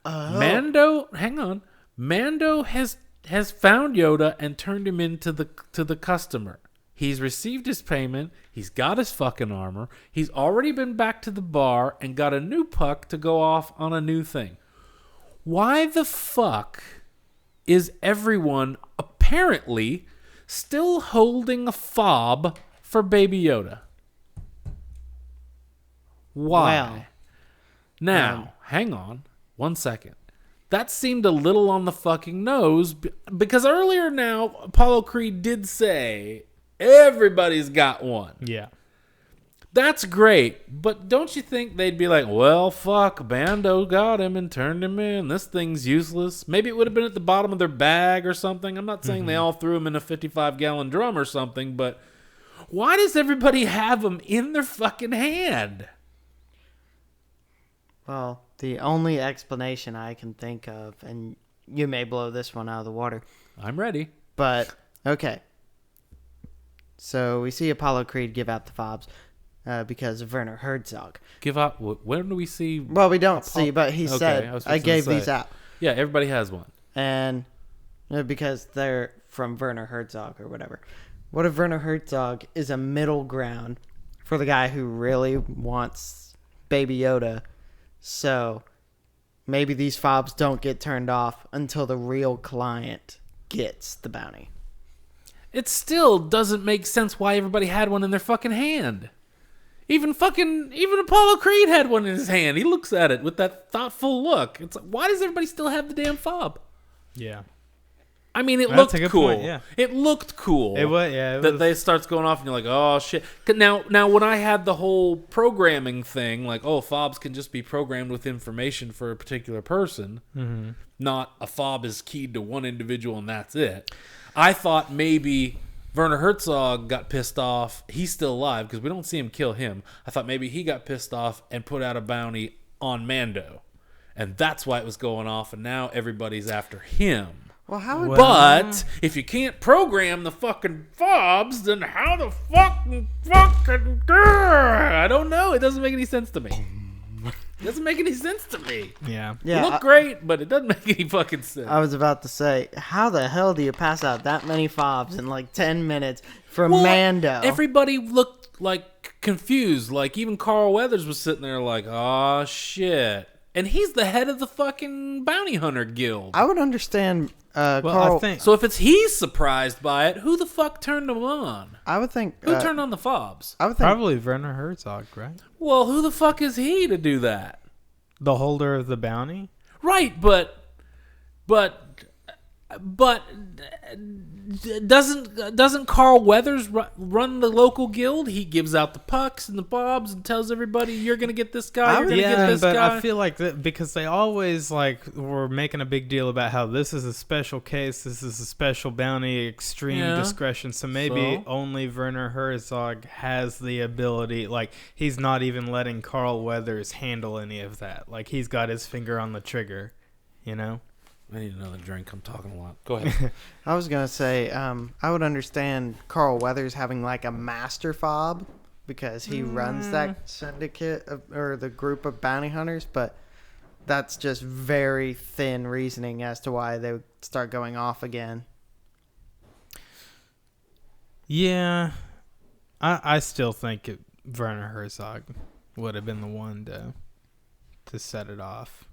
Mando has found Yoda and turned him into the customer. He's received his payment. He's got his fucking armor. He's already been back to the bar and got a new puck to go off on a new thing. Why the fuck is everyone apparently still holding a fob for Baby Yoda? Why? Well, now, hang on 1 second. That seemed a little on the fucking nose, because earlier now, Apollo Creed did say everybody's got one. Yeah. That's great, but don't you think they'd be like, well, fuck, Bando got him and turned him in. This thing's useless. Maybe it would have been at the bottom of their bag or something. I'm not saying they all threw him in a 55-gallon drum or something, but why does everybody have them in their fucking hand? Well, the only explanation I can think of, and you may blow this one out of the water. I'm ready. But, okay. So we see Apollo Creed give out the fobs because of Werner Herzog. Give out, when do we see? Well, we don't see, but he said, I gave these out. Yeah, everybody has one. And because they're from Werner Herzog or whatever. What if Werner Herzog is a middle ground for the guy who really wants Baby Yoda? So maybe these fobs don't get turned off until the real client gets the bounty. It still doesn't make sense why everybody had one in their fucking hand. Even Apollo Creed had one in his hand. He looks at it with that thoughtful look. It's like, why does everybody still have the damn fob? Yeah. I mean, it looked cool. Point, yeah. It looked cool. It was, yeah. That they starts going off and you're like, oh shit. Now, when I had the whole programming thing, like, oh, fobs can just be programmed with information for a particular person, not a fob is keyed to one individual and that's it. I thought maybe Werner Herzog got pissed off. He's still alive because we don't see him kill him. I thought maybe he got pissed off and put out a bounty on Mando. And that's why it was going off, and now everybody's after him. Well, how would... But if you can't program the fucking fobs, then how the fucking I don't know. It doesn't make any sense to me. It doesn't make any sense to me. Yeah. They look great, but it doesn't make any fucking sense. I was about to say, how the hell do you pass out that many fobs in like 10 minutes from Mando? Everybody looked like confused. Like even Carl Weathers was sitting there like, oh shit. And he's the head of the fucking bounty hunter guild. I would understand Carl. I think so. If he's surprised by it, who the fuck turned them on? I would think Who turned on the fobs? I would think probably Werner Herzog, right? Well, who the fuck is he to do that? The holder of the bounty, right? But doesn't Carl Weathers run the local guild? He gives out the pucks and the bobs and tells everybody, "You're gonna get this guy. You're gonna get this guy." I feel like that because they always were making a big deal about how this is a special case, this is a special bounty, extreme discretion. So maybe only Werner Herzog has the ability. Like he's not even letting Carl Weathers handle any of that. Like he's got his finger on the trigger, you know. I need another drink. I'm talking a lot. Go ahead. I was going to say, I would understand Carl Weathers having like a master fob because he runs that syndicate or the group of bounty hunters, but that's just very thin reasoning as to why they would start going off again. Yeah. I still think Werner Herzog would have been the one to set it off.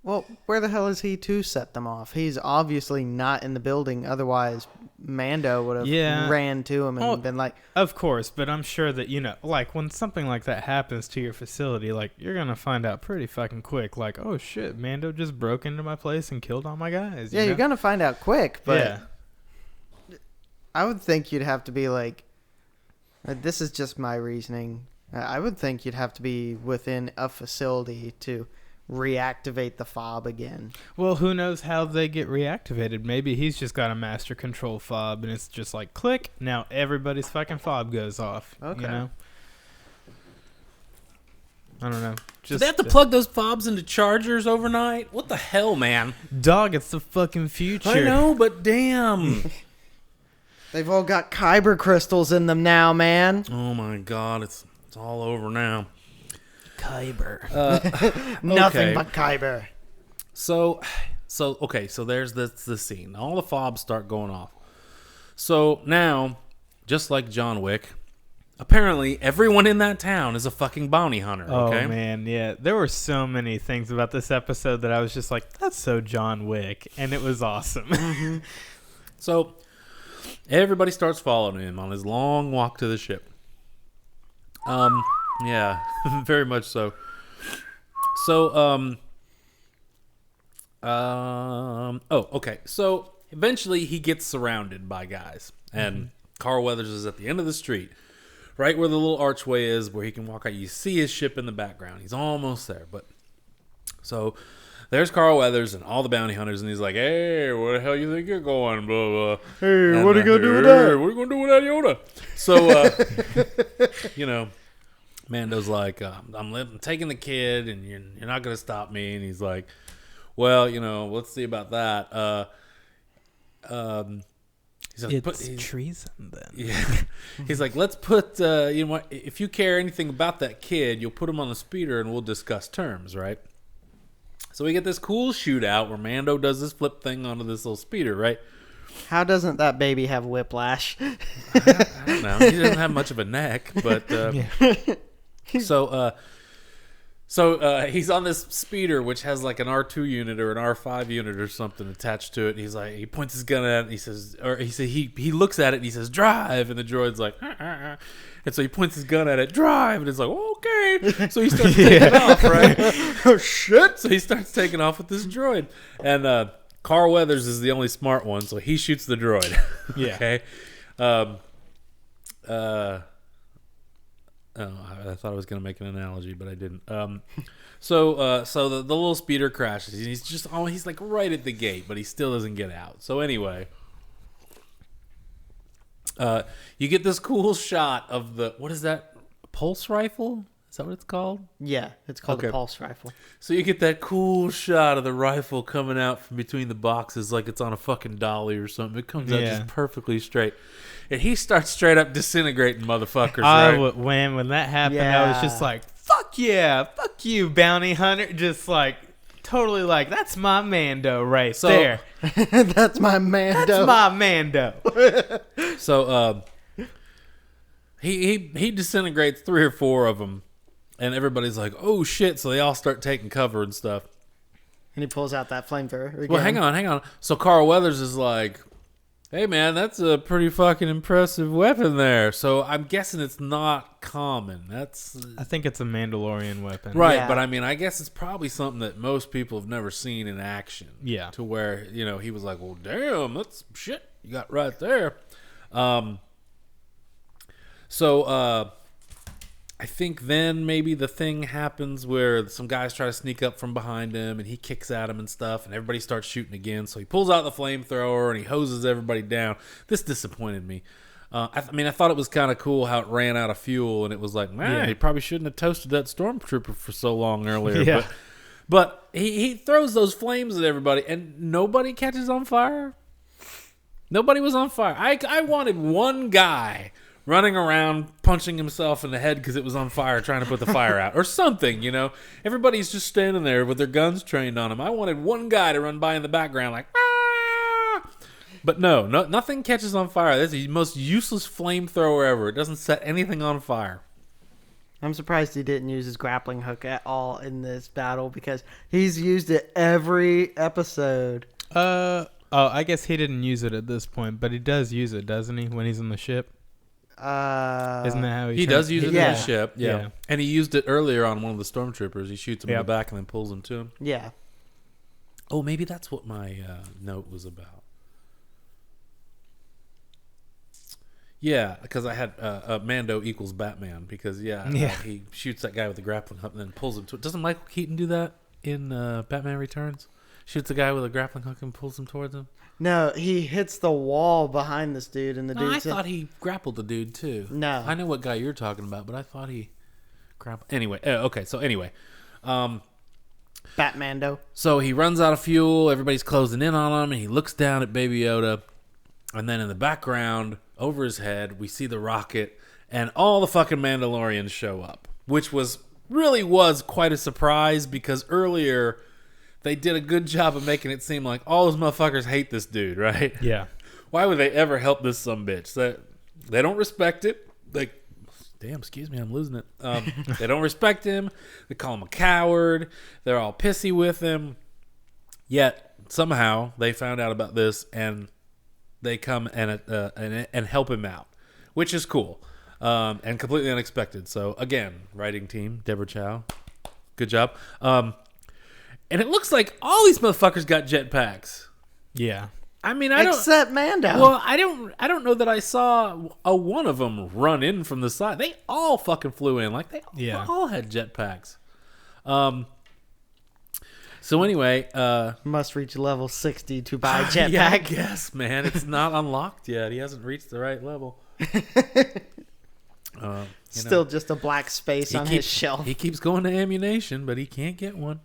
Well, where the hell is he to set them off? He's obviously not in the building. Otherwise, Mando would have ran to him and been like... Of course, but I'm sure that, like, when something like that happens to your facility, like, you're going to find out pretty fucking quick. Like, oh, shit, Mando just broke into my place and killed all my guys. You're going to find out quick, but... Yeah. I would think you'd have to be like... This is just my reasoning. I would think you'd have to be within a facility to... reactivate the fob again. Well, who knows how they get reactivated? Maybe he's just got a master control fob and it's just like click, now everybody's fucking fob goes off. Okay. You know? I don't know. Do they have to plug those fobs into chargers overnight? What the hell, man? Dog, it's the fucking future. I know, but damn. They've all got kyber crystals in them now, man. Oh my god, it's all over now. Kyber. Nothing but Kyber. So there's the scene. All the fobs start going off. So now, just like John Wick, apparently everyone in that town is a fucking bounty hunter. Okay? Oh man, yeah. There were so many things about this episode that I was just like, that's so John Wick, and it was awesome. Mm-hmm. So everybody starts following him on his long walk to the ship. Yeah, very much so. So, okay. So eventually he gets surrounded by guys, and Carl Weathers is at the end of the street, right where the little archway is, where he can walk out. You see his ship in the background. He's almost there, but so there's Carl Weathers and all the bounty hunters, and he's like, "Hey, where the hell you think you're going?" Blah blah. Hey, what are you gonna do with that? What are you gonna do with that Yoda? So, Mando's like, I'm taking the kid, and you're not going to stop me. And he's like, well, let's see about that. He's like, it's treason then. Yeah. He's like, let's put, if you care anything about that kid, you'll put him on the speeder and we'll discuss terms, right? So we get this cool shootout where Mando does this flip thing onto this little speeder, right? How doesn't that baby have whiplash? I don't know. He doesn't have much of a neck, but... So he's on this speeder, which has like an R2 unit or an R5 unit or something attached to it. And he's like, he points his gun at it, and he looks at it and he says, drive. And the droid's like, and so he points his gun at it, drive. And it's like, okay. So he starts taking off, right? Oh, shit. So he starts taking off with this droid. And Carl Weathers is the only smart one, so he shoots the droid. Yeah. Okay. I thought I was going to make an analogy, but I didn't. So the little speeder crashes. He's like right at the gate, but he still doesn't get out. So anyway, you get this cool shot of what is that? Pulse rifle? Is that what it's called? Yeah, it's called a pulse rifle. So you get that cool shot of the rifle coming out from between the boxes like it's on a fucking dolly or something. It comes out just perfectly straight. And he starts straight up disintegrating motherfuckers, right? When that happened, I was just like, fuck yeah, fuck you, bounty hunter. Just like, totally like, that's my Mando right there. That's my Mando. That's my Mando. So he disintegrates 3 or 4 of them. And everybody's like, oh, shit. So they all start taking cover and stuff. And he pulls out that flamethrower again. Well, hang on. So Carl Weathers is like, hey, man, that's a pretty fucking impressive weapon there. So I'm guessing it's not common. I think it's a Mandalorian weapon. Right, yeah. but I mean, I guess it's probably something that most people have never seen in action. Yeah. To where, he was like, well, damn, that's shit you got right there. I think then maybe the thing happens where some guys try to sneak up from behind him and he kicks at him and stuff and everybody starts shooting again. So he pulls out the flamethrower and he hoses everybody down. This disappointed me. I thought it was kind of cool how it ran out of fuel and it was like, man, he probably shouldn't have toasted that stormtrooper for so long earlier. Yeah. But he throws those flames at everybody and nobody catches on fire. Nobody was on fire. I wanted one guy running around punching himself in the head because it was on fire trying to put the fire out or something, Everybody's just standing there with their guns trained on them. I wanted one guy to run by in the background like, ah! But no, nothing catches on fire. This is the most useless flamethrower ever. It doesn't set anything on fire. I'm surprised he didn't use his grappling hook at all in this battle because he's used it every episode. I guess he didn't use it at this point, but he does use it, doesn't he, when he's on the ship? Isn't that how he does use it in the ship? Yeah. And he used it earlier on one of the stormtroopers. He shoots him in the back and then pulls him to him. Yeah. Oh, maybe that's what my note was about. Yeah, because I had Mando equals Batman because he shoots that guy with the grappling hook and then pulls him to it. Doesn't Michael Keaton do that in Batman Returns? Shoots a guy with a grappling hook and pulls him towards him. No, he hits the wall behind this dude, and the dude. I thought he grappled the dude too. No, I know what guy you're talking about, but I thought he grappled. Anyway, okay. So anyway, Batmando. So he runs out of fuel. Everybody's closing in on him, and he looks down at Baby Yoda, and then in the background, over his head, we see the rocket, and all the fucking Mandalorians show up, which was quite a surprise because earlier. They did a good job of making it seem like all those motherfuckers hate this dude, right? Yeah. Why would they ever help this sumbitch? They don't respect it. Excuse me, I'm losing it. They don't respect him. They call him a coward. They're all pissy with him. Yet somehow they found out about this and they come and help him out, which is cool and completely unexpected. So again, writing team Deborah Chow, good job. And it looks like all these motherfuckers got jetpacks. Yeah. I mean, except Mando. Well, I don't know that I saw one of them run in from the side. They all fucking flew in. Like they all had jetpacks. So anyway, must reach level 60 to buy a jetpack. Yeah, I guess, man. It's not unlocked yet. He hasn't reached the right level. Still just a black space on his shelf. He keeps going to ammunition, but he can't get one.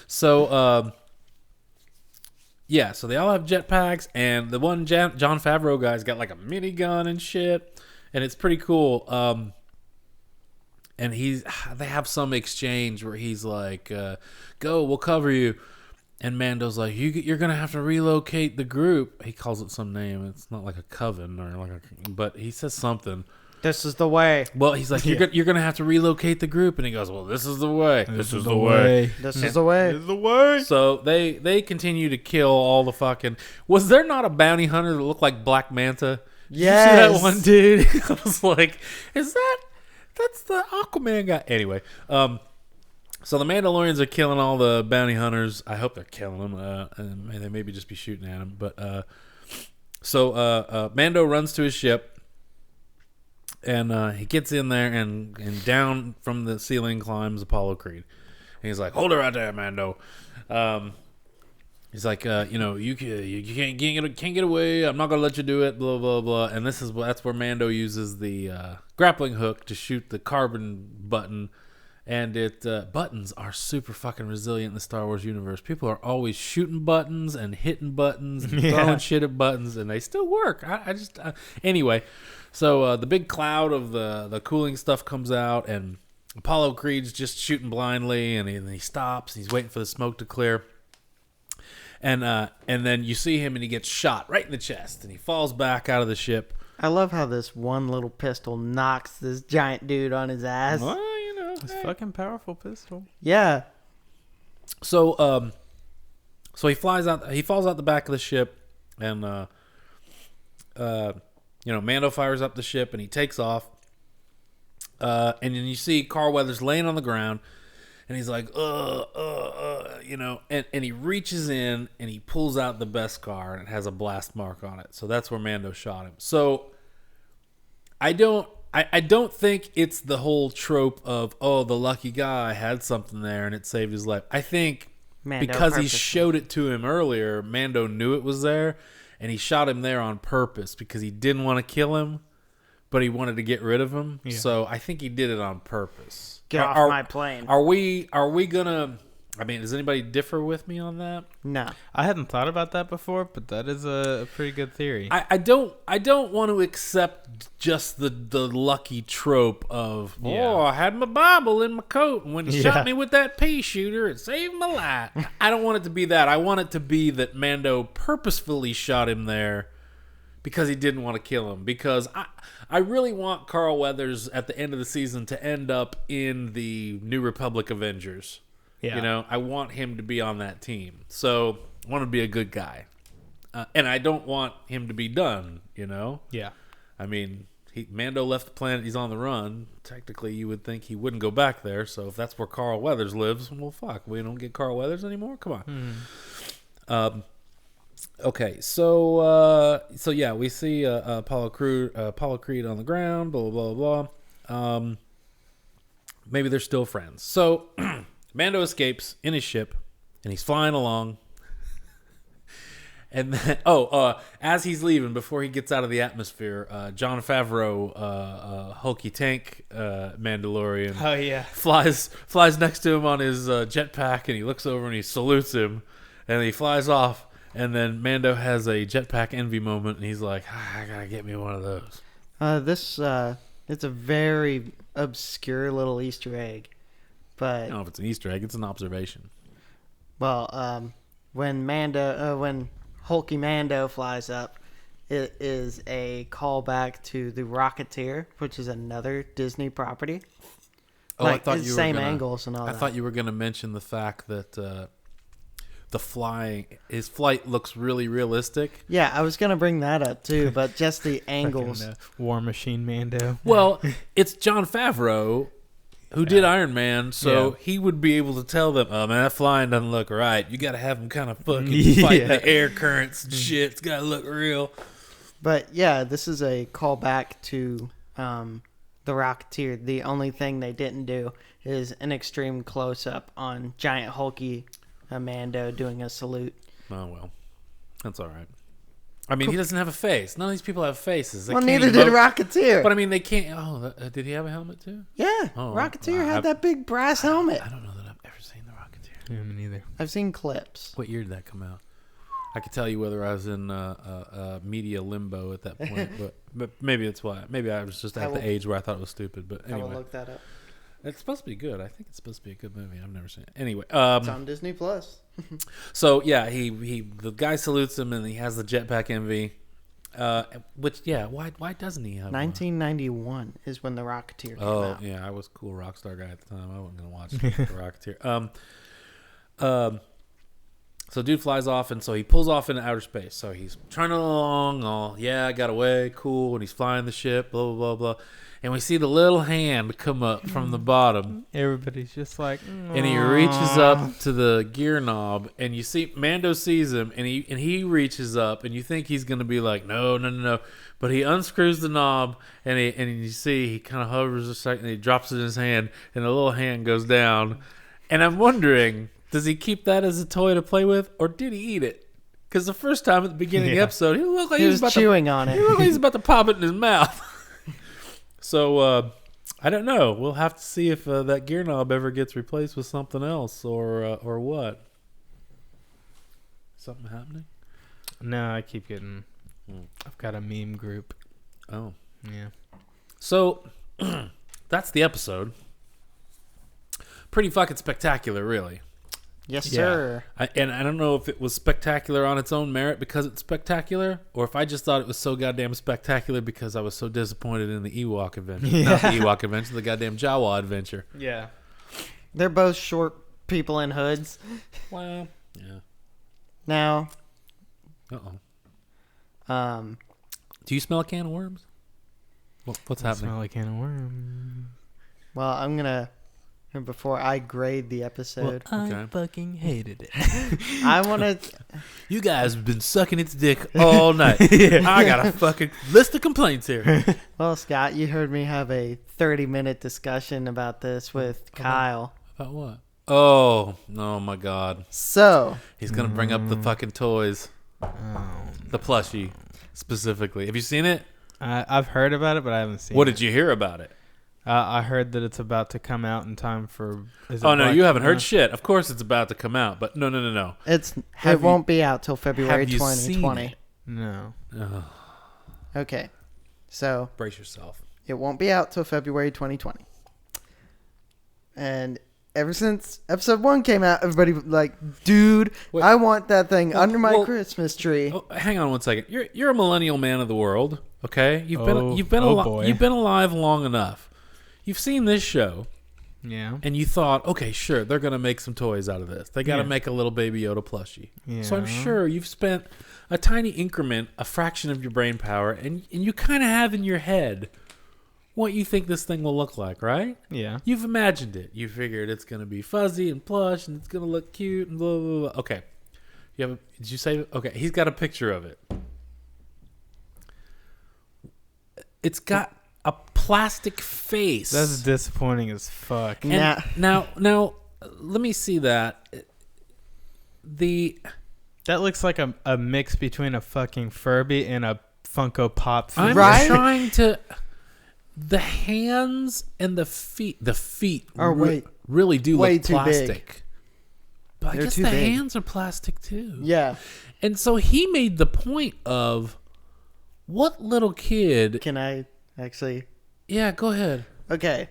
So they all have jetpacks, and the one John Favreau guy's got like a minigun and shit, and it's pretty cool. And they have some exchange where he's like, "Go, we'll cover you." And Mando's like, you're going to have to relocate the group. He calls it some name. It's not like a coven but he says something. This is the way. Well, he's like, you're going to have to relocate the group. And he goes, well, this is the way. This is the way. This is the way. This is the way. So they continue to kill all the fucking... Was there not a bounty hunter that looked like Black Manta? Yes. Did you see that one dude? I was like, that's the Aquaman guy. Anyway, so the Mandalorians are killing all the bounty hunters. I hope they're killing them. And they maybe just be shooting at them. But so Mando runs to his ship, and he gets in there, and down from the ceiling climbs Apollo Creed. And he's like, "Hold her right there, Mando." He's like, you can't get away. I'm not gonna let you do it. Blah blah blah. And that's where Mando uses the grappling hook to shoot the carbon button. And buttons are super fucking resilient in the Star Wars universe. People are always shooting buttons and hitting buttons and throwing shit at buttons, and they still work. Anyway, so the big cloud of the cooling stuff comes out, and Apollo Creed's just shooting blindly, and he stops. And he's waiting for the smoke to clear, and then you see him, and he gets shot right in the chest, and he falls back out of the ship. I love how this one little pistol knocks this giant dude on his ass. Well, It's a fucking powerful pistol. Yeah. So he flies out. He falls out the back of the ship, and Mando fires up the ship, and he takes off. And then you see Carl Weathers laying on the ground, and he's like, and he reaches in and he pulls out the Beskar, and it has a blast mark on it. So that's where Mando shot him. So I don't think it's the whole trope of, the lucky guy had something there and it saved his life. I think Mando because he showed it to him earlier, Mando knew it was there, and he shot him there on purpose because he didn't want to kill him, but he wanted to get rid of him. Yeah. So I think he did it on purpose. Get off my plane. Are we gonna... I mean, does anybody differ with me on that? No, I hadn't thought about that before, but that is a pretty good theory. I don't want to accept just the lucky trope of I had my Bible in my coat, and when he shot me with that pea shooter, it saved my life. I don't want it to be that. I want it to be that Mando purposefully shot him there because he didn't want to kill him. Because I really want Carl Weathers at the end of the season to end up in the New Republic Avengers. Yeah. I want him to be on that team. So I want him to be a good guy. And I don't want him to be done, Yeah. I mean, Mando left the planet. He's on the run. Technically, you would think he wouldn't go back there. So if that's where Carl Weathers lives, well, fuck. We don't get Carl Weathers anymore? Come on. Okay, so yeah, we see Apollo Creed on the ground, blah, blah, blah, blah. Maybe they're still friends. So... Mando escapes in his ship, and he's flying along. And then, as he's leaving, before he gets out of the atmosphere, Jon Favreau, hulky tank Mandalorian, flies next to him on his jetpack, and he looks over and he salutes him, and he flies off. And then Mando has a jetpack envy moment, and he's like, I gotta get me one of those. It's a very obscure little Easter egg. But I don't know if it's an Easter egg. It's an observation. Well, when Hulky Mando flies up, it is a callback to The Rocketeer, which is another Disney property. I thought you were same angles and all that. I thought you were going to mention the fact that his flight looks really realistic. Yeah, I was going to bring that up too, but just the angles. War Machine Mando. Well, it's Jon Favreau who did Iron Man, so he would be able to tell them, oh, man, that flying doesn't look right. You got to have them kind of fucking fight the air currents and shit. It's got to look real. But, yeah, this is a callback to The Rocketeer. The only thing they didn't do is an extreme close-up on giant hulky Mando doing a salute. Oh, well. That's all right. I mean, he doesn't have a face. None of these people have faces. Well, neither did Rocketeer. But, I mean, they can't... Oh, did he have a helmet, too? Yeah. Rocketeer had that big brass helmet. I don't know that I've ever seen The Rocketeer. Yeah, me neither. I've seen clips. What year did that come out? I could tell you whether I was in media limbo at that point. but maybe it's why. Maybe I was just at the age where I thought it was stupid. But anyway. I will look that up. It's supposed to be good. I think it's supposed to be a good movie. I've never seen it. Anyway. It's on Disney Plus. So, yeah, the guy salutes him, and he has the jetpack envy. Why doesn't he have 1991 is when The Rocketeer came out. Oh, yeah, I was a cool rock star guy at the time. I wasn't going to watch The Rocketeer. So dude flies off, and so he pulls off into outer space. So he's turning along, I got away, cool, and he's flying the ship, blah, blah, blah, blah. And we see the little hand come up from the bottom. Everybody's just like... Aww. And he reaches up to the gear knob, and you see Mando sees him, and he reaches up, and you think he's going to be like, no. But he unscrews the knob, and you see he kind of hovers a second, and he drops it in his hand, and the little hand goes down. And I'm wondering, Does he keep that as a toy to play with, or did he eat it? Because the first time at the beginning of the episode, he looked like he was about chewing on it. He looked like he's about to pop it in his mouth. So I don't know. We'll have to see if that gear knob ever gets replaced with something else, or what. Something happening? No, I keep getting. I've got a meme group. Oh, yeah. So that's the episode. Pretty fucking spectacular, really. Yes, sir. And I don't know if it was spectacular on its own merit because it's spectacular, or if I just thought it was so goddamn spectacular because I was so disappointed in the Ewok adventure. Yeah. Not the Ewok adventure, the goddamn Jawa adventure. Yeah. They're both short people in hoods. Well, yeah. Now. Do you smell a can of worms? What's happening? Smell like a can of worms. Well, I'm gonna. Before I grade the episode, I fucking hated it. I want to. You guys have been sucking its dick all night. I got a fucking list of complaints here. Well, Scott, you heard me have a 30-minute discussion about this with Kyle. About what? Oh my God. So he's gonna bring up the fucking toys, the plushie specifically. Have you seen it? I've heard about it, but I haven't seen it. What did you hear about it? I heard that it's about to come out in time for... No, you haven't heard shit. Of course it's about to come out, but no. It won't be out till February 2020. No. Okay. So... brace yourself. It won't be out till February 2020. And ever since episode 1 came out, everybody was like, dude, wait, I want that thing under my Christmas tree. Oh, hang on one second. You're a millennial man of the world, okay? You've been alive long enough. You've seen this show, yeah, and you thought, okay, sure, they're gonna make some toys out of this. They got to make a little Baby Yoda plushie. Yeah. So I'm sure you've spent a tiny increment, a fraction of your brain power, and you kind of have in your head what you think this thing will look like, right? Yeah. You've imagined it. You figured it's gonna be fuzzy and plush, and it's gonna look cute and blah blah blah. Okay, did you say? Okay, he's got a picture of it. It's got a plastic face. That's disappointing as fuck. And now, let me see that. That looks like a mix between a fucking Furby and a Funko Pop. I'm trying to. The hands and the feet. The feet really do look plastic. But I guess the hands are plastic too. Yeah. And so he made the point of, what little kid... Can I actually... Yeah, go ahead. Okay.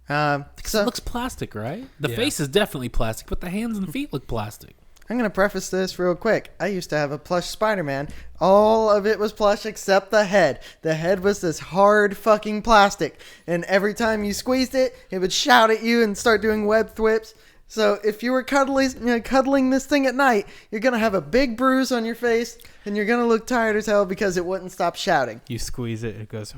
So it looks plastic, right? The face is definitely plastic, but the hands and feet look plastic. I'm going to preface this real quick. I used to have a plush Spider-Man. All of it was plush except the head. The head was this hard fucking plastic. And every time you squeezed it, it would shout at you and start doing web thwips. So if you were cuddling this thing at night, you're going to have a big bruise on your face, and you're going to look tired as hell because it wouldn't stop shouting. You squeeze it, it goes...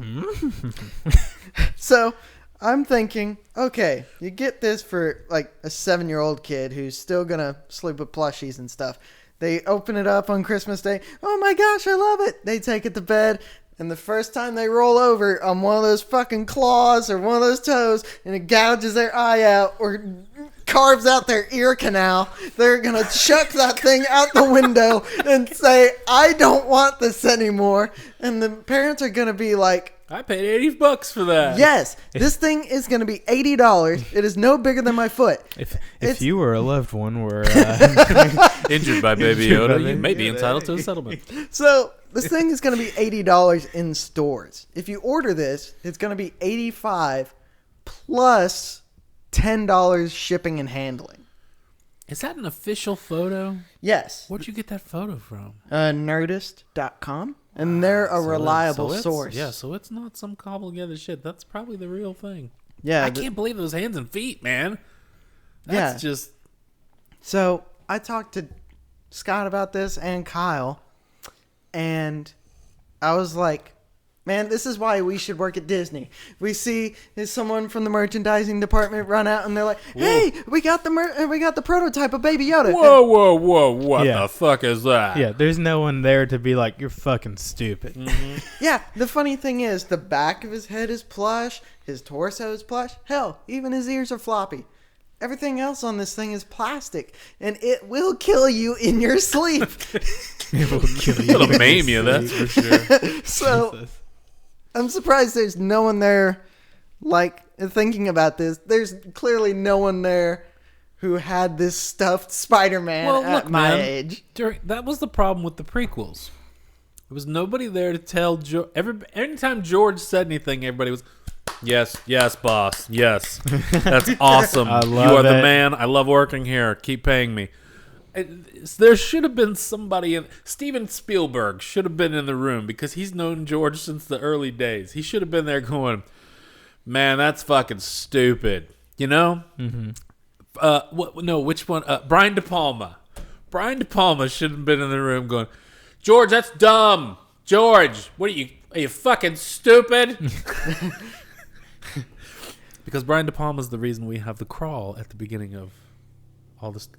So I'm thinking, okay, you get this for like a 7-year-old kid who's still going to sleep with plushies and stuff. They open it up on Christmas Day. Oh my gosh, I love it. They take it to bed. And the first time they roll over on one of those fucking claws or one of those toes and it gouges their eye out or carves out their ear canal, they're going to chuck that thing out the window and say, I don't want this anymore. And the parents are going to be like, I paid $80 for that. Yes, this thing is going to be $80. It is no bigger than my foot. If you or a loved one were injured by Baby Yoda, you may be entitled to a settlement. So this thing is going to be $80 in stores. If you order this, it's going to be $85 plus $10 shipping and handling. Is that an official photo? Yes. Where'd you get that photo from? Nerdist.com. And they're a reliable source. Yeah, so it's not some cobbled together shit. That's probably the real thing. Yeah. I can't believe those hands and feet, man. That's just... So I talked to Scott about this and Kyle. And I was like, man, this is why we should work at Disney. We see someone from the merchandising department run out and they're like, hey, we got the prototype of Baby Yoda. Whoa, what the fuck is that? Yeah, there's no one there to be like, you're fucking stupid. Mm-hmm. Yeah, the funny thing is, the back of his head is plush, his torso is plush, hell, even his ears are floppy. everything else on this thing is plastic, and it will kill you in your sleep. It will kill you. It'll maim you, that's for sure. So Jesus. I'm surprised there's no one there, like, thinking about this. There's clearly no one there who had this stuffed Spider-Man at my age. That was the problem with the prequels. There was nobody there to tell George. Anytime George said anything, everybody was, yes, boss, yes. That's awesome. I love you are the it. man. I love working here. Keep paying me. There should have been somebody Steven Spielberg should have been in the room because he's known George since the early days. He should have been there going, man, that's fucking stupid. You know? Mm-hmm. Which one? Brian De Palma. Brian De Palma should have been in the room going, George, that's dumb. George, what are you fucking stupid? Because Brian De Palma's the reason we have the crawl at the beginning of all this.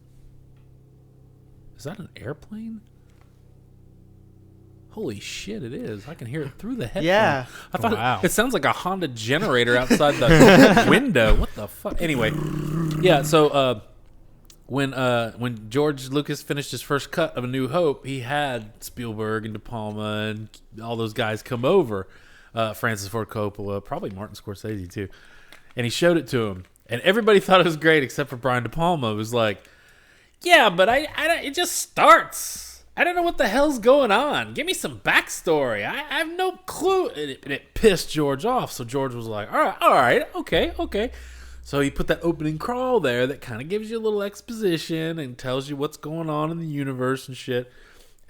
Is that an airplane? Holy shit, it is. I can hear it through the headphone. Yeah. I thought Wow. it sounds like a Honda generator outside the window. What the fuck? Anyway, yeah, so when George Lucas finished his first cut of A New Hope, he had Spielberg and De Palma and all those guys come over. Francis Ford Coppola, probably Martin Scorsese too. And he showed it to him. And everybody thought it was great except for Brian De Palma. It was like, yeah, but it just starts. I don't know what the hell's going on. Give me some backstory. I have no clue. And it pissed George off. So George was like, all right, okay. So he put that opening crawl there that kind of gives you a little exposition and tells you what's going on in the universe and shit.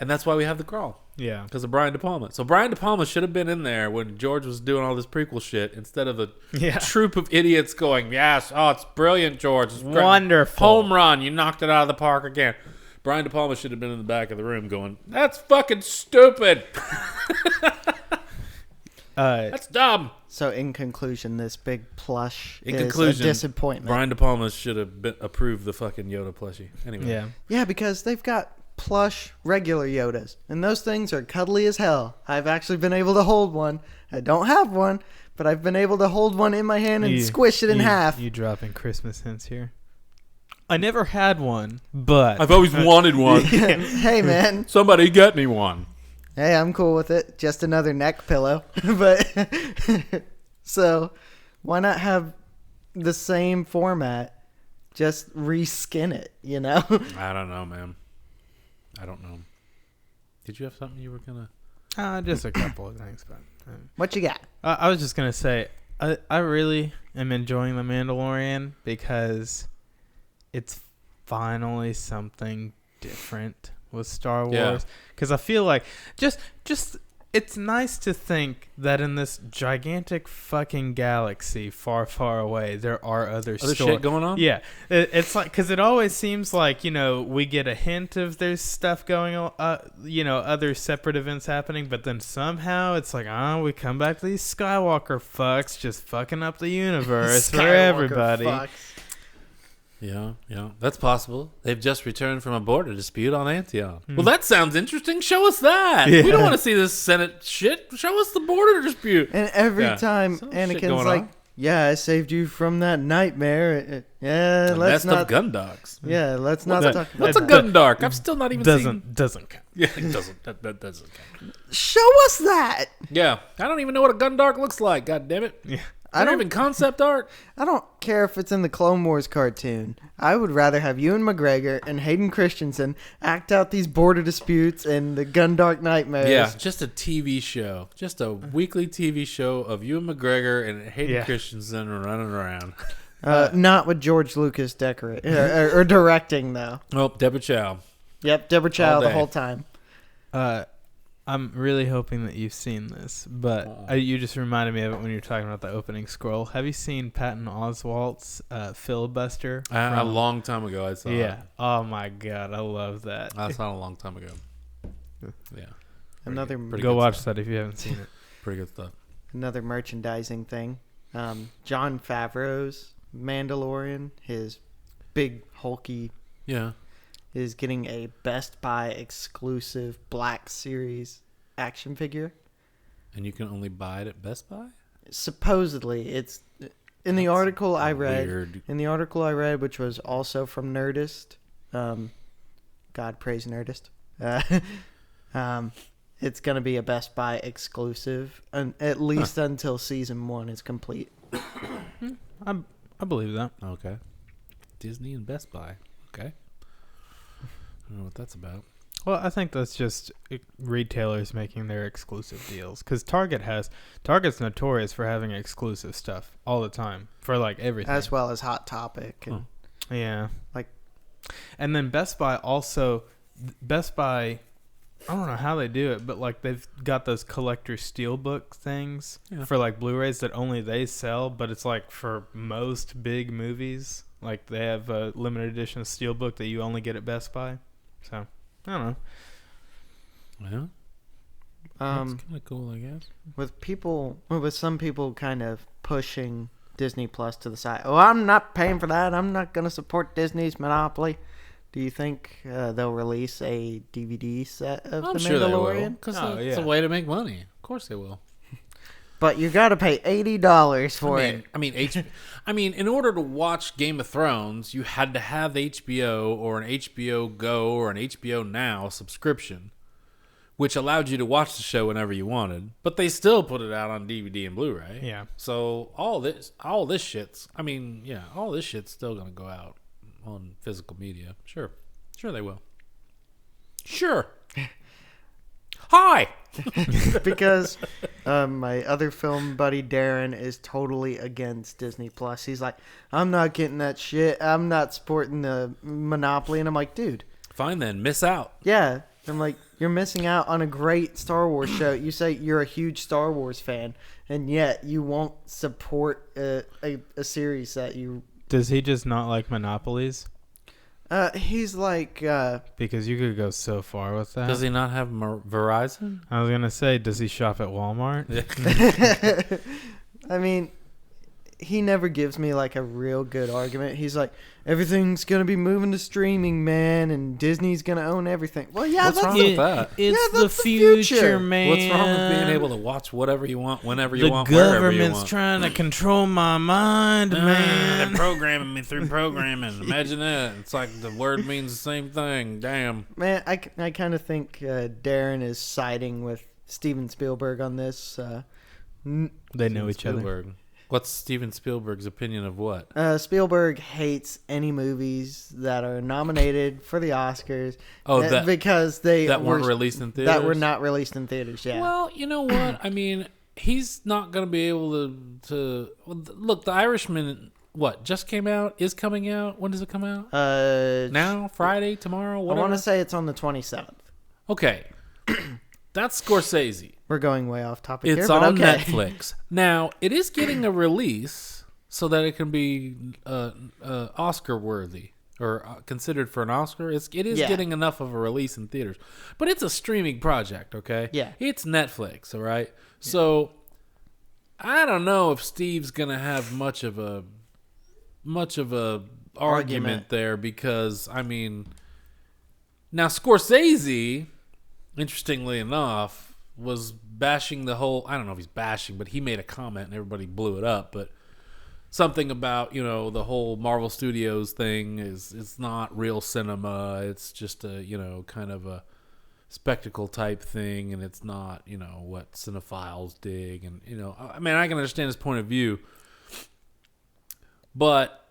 And that's why we have the crawl. Yeah. Because of Brian De Palma. So Brian De Palma should have been in there when George was doing all this prequel shit instead of a troop of idiots going, yes, oh, it's brilliant, George. It's great. Wonderful. Home run. You knocked it out of the park again. Brian De Palma should have been in the back of the room going, that's fucking stupid. That's dumb. So in conclusion, this big plush In is conclusion, a disappointment. Brian De Palma should have approved the fucking Yoda plushie. Anyway. Yeah. Yeah, because they've got plush regular Yodas, and those things are cuddly as hell. I've actually been able to hold one. I don't have one, but I've been able to hold one in my hand and squish it in half. You dropping Christmas hints here? I never had one, but I've always wanted one. Hey, man. Somebody get me one. Hey, I'm cool with it. Just another neck pillow. But so why not have the same format? Just reskin it, you know? I don't know, man. I don't know. Did you have something you were going to... just a couple of things. But What you got? I was just going to say, I really am enjoying The Mandalorian because it's finally something different with Star Wars. Because I feel like just it's nice to think that in this gigantic fucking galaxy far, far away, there are other shit going on? Yeah. It's like, because it always seems like, we get a hint of there's stuff going on, other separate events happening, but then somehow it's like, we come back to these Skywalker fucks just fucking up the universe for everybody. Fucks. Yeah, that's possible. They've just returned from a border dispute on Antioch. Well, that sounds interesting. Show us that. Yeah. We don't want to see this Senate shit. Show us the border dispute. And every time Some shit Anakin's going like, on. yeah, I saved you from that nightmare. The Let's nest of not. gun dogs. Yeah, let's not That- talk about What's a that. gun dark? I've still not even seen. Doesn't count. Yeah, it doesn't. That doesn't count. Show us that. Yeah, I don't even know what a gun dark looks like. God damn it. Yeah. I don't even concept art. I don't care if it's in the Clone Wars cartoon. I would rather have Ewan McGregor and Hayden Christensen act out these border disputes and the Gundark nightmares. Yeah, just a TV show. Just a weekly TV show of Ewan McGregor and Hayden Christensen running around. Not with George Lucas or directing, though. Oh, Deborah Chow. Yep, Deborah Chow All the day. whole time. I'm really hoping that you've seen this, but you just reminded me of it when you were talking about the opening scroll. Have you seen Patton Oswalt's Filibuster? A long time ago, I saw it. Yeah. Oh my God, I love that. I saw it a long time ago. Yeah. Another Pretty Go good watch stuff. that if you haven't seen it. Pretty good stuff. Another merchandising thing. Jon Favreau's Mandalorian, his big hulky, Yeah. is getting a Best Buy exclusive Black Series action figure. And you can only buy it at Best Buy? Supposedly, in the article I read, weird. which was also from Nerdist, God praise Nerdist, it's going to be a Best Buy exclusive, at least until season 1 is complete. I believe that. Okay. Disney and Best Buy. Okay. I don't know what that's about. Well, I think that's just retailers making their exclusive deals. Because Target's notorious for having exclusive stuff all the time for like everything. As well as Hot Topic. And yeah. Like, and then Best Buy, I don't know how they do it, but like they've got those collector steelbook things for like Blu-rays that only they sell, but it's like for most big movies, like they have a limited edition steelbook that you only get at Best Buy. So I don't know. Yeah. That's kind of cool, I guess. With some people kind of pushing Disney Plus to the side. Oh, I'm not paying for that. I'm not going to support Disney's monopoly. Do you think they'll release a DVD set of The Mandalorian? Because it's a way to make money. Of course they will. But you got to pay $80 for it. I mean, in order to watch Game of Thrones, you had to have HBO or an HBO Go or an HBO Now subscription, which allowed you to watch the show whenever you wanted. But they still put it out on DVD and Blu-ray. Yeah. So all this shit's still gonna go out on physical media. Sure they will. Sure. Hi. Because my other film buddy Darren is totally against Disney Plus. He's like, I'm not getting that shit. I'm not supporting the monopoly. And I'm like, dude. Fine then, miss out. Yeah. I'm like, you're missing out on a great Star Wars show. You say you're a huge Star Wars fan, and yet you won't support a series that you... Does he just not like monopolies? He's like... because you could go so far with that. Does he not have Verizon? I was going to say, does he shop at Walmart? I mean, he never gives me like a real good argument. He's like, everything's going to be moving to streaming, man, and Disney's going to own everything. Well, yeah, what's wrong with that? It's the future, man. What's wrong with being able to watch whatever you want, whenever you want, wherever you want? The government's trying to control my mind, man. They're programming me through programming. Imagine that. It's like the word means the same thing. Damn. Man, I kind of think Darren is siding with Steven Spielberg on this. They know each other. What's Steven Spielberg's opinion of what? Spielberg hates any movies that are nominated for the Oscars. Because they weren't released in theaters? That were not released in theaters, yeah. Well, you know what? I mean, he's not going to be able to... Look, The Irishman, just came out? Is coming out? When does it come out? Now? Friday? Tomorrow? Whatever? I want to say it's on the 27th. Okay. That's Scorsese. We're going way off topic here, It's on Netflix. Now, it is getting a release so that it can be Oscar worthy or considered for an Oscar. It is getting enough of a release in theaters. But it's a streaming project, okay? Yeah. It's Netflix, all right? Yeah. So I don't know if Steve's going to have much of a argument there because, I mean, now Scorsese, interestingly enough, was bashing the whole... I don't know if he's bashing, but he made a comment and everybody blew it up. But something about, the whole Marvel Studios thing it's not real cinema. It's just a, kind of a spectacle type thing. And it's not, what cinephiles dig. And, I mean, I can understand his point of view. But...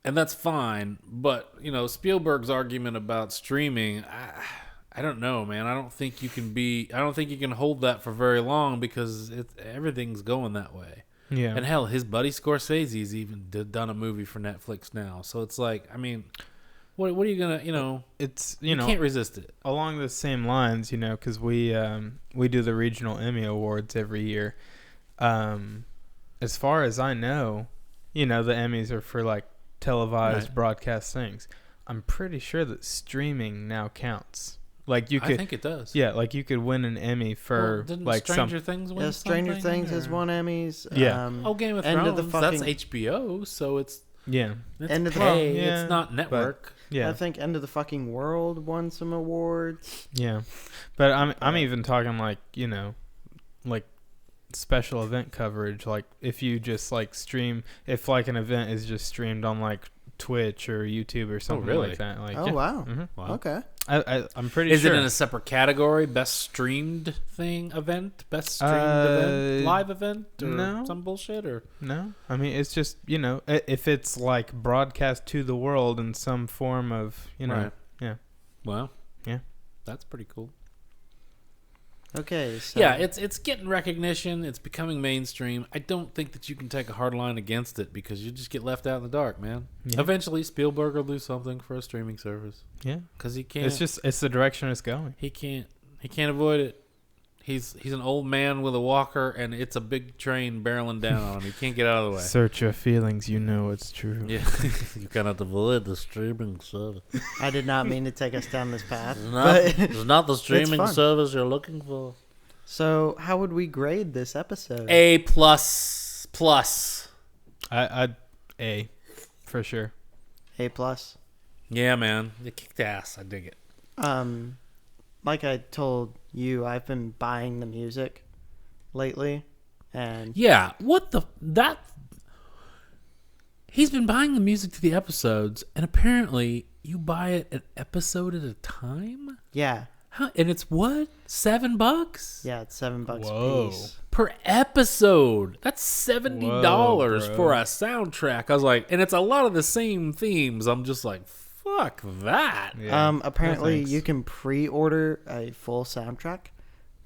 And that's fine. But, Spielberg's argument about streaming... I don't know, man. I don't think you can hold that for very long because everything's going that way. Yeah. And hell, his buddy Scorsese's even done a movie for Netflix now. So it's like, I mean, what are you gonna, it's you can't resist it. Along the same lines, because we do the regional Emmy Awards every year. As far as I know, the Emmys are for like televised broadcast things. I'm pretty sure that streaming now counts. Like I think it does. Yeah, like you could win an Emmy for like Stranger Things win Stranger Things has won Emmys. Yeah. Game of Thrones. That's HBO, so it's It's End of the It's not network. But, I think End of the Fucking World won some awards. Yeah, but I'm even talking like like special event coverage. Like if you just like stream, if like an event is just streamed on like Twitch or YouTube or something really? like that. Like, Wow. Mm-hmm. Wow. Okay. I'm pretty Is sure. it in a separate category? Best streamed event? Best streamed event? Live event? Or no. some bullshit? Or No. I mean, it's just, if it's like broadcast to the world in some form of, Right. Yeah. Well, yeah. That's pretty cool. Okay. So Yeah, it's getting recognition. It's becoming mainstream. I don't think that you can take a hard line against it because you just get left out in the dark, man. Yeah. Eventually, Spielberg will do something for a streaming service Yeah. because he can't. It's the direction it's going. He can't avoid it. He's an old man with a walker, and it's a big train barreling down on him. He can't get out of the way. Search your feelings. You know it's true. Yeah, you cannot avoid the streaming service. I did not mean to take us down this path. It's not the streaming fun. service you're looking for. So how would we grade this episode? A plus. I'd A, for sure. A plus. Yeah, man, you kicked ass. I dig it. Like I told you, I've been buying the music lately, and Yeah, he's been buying the music to the episodes, and apparently you buy it an episode at a time? yeah, And it's what? $7? yeah, it's $7 Whoa. a piece. Per episode. That's $70 Whoa, for a soundtrack. I was like, and it's a lot of the same themes. I'm just like, fuck that. Yeah. Apparently No, thanks. you can pre-order a full soundtrack,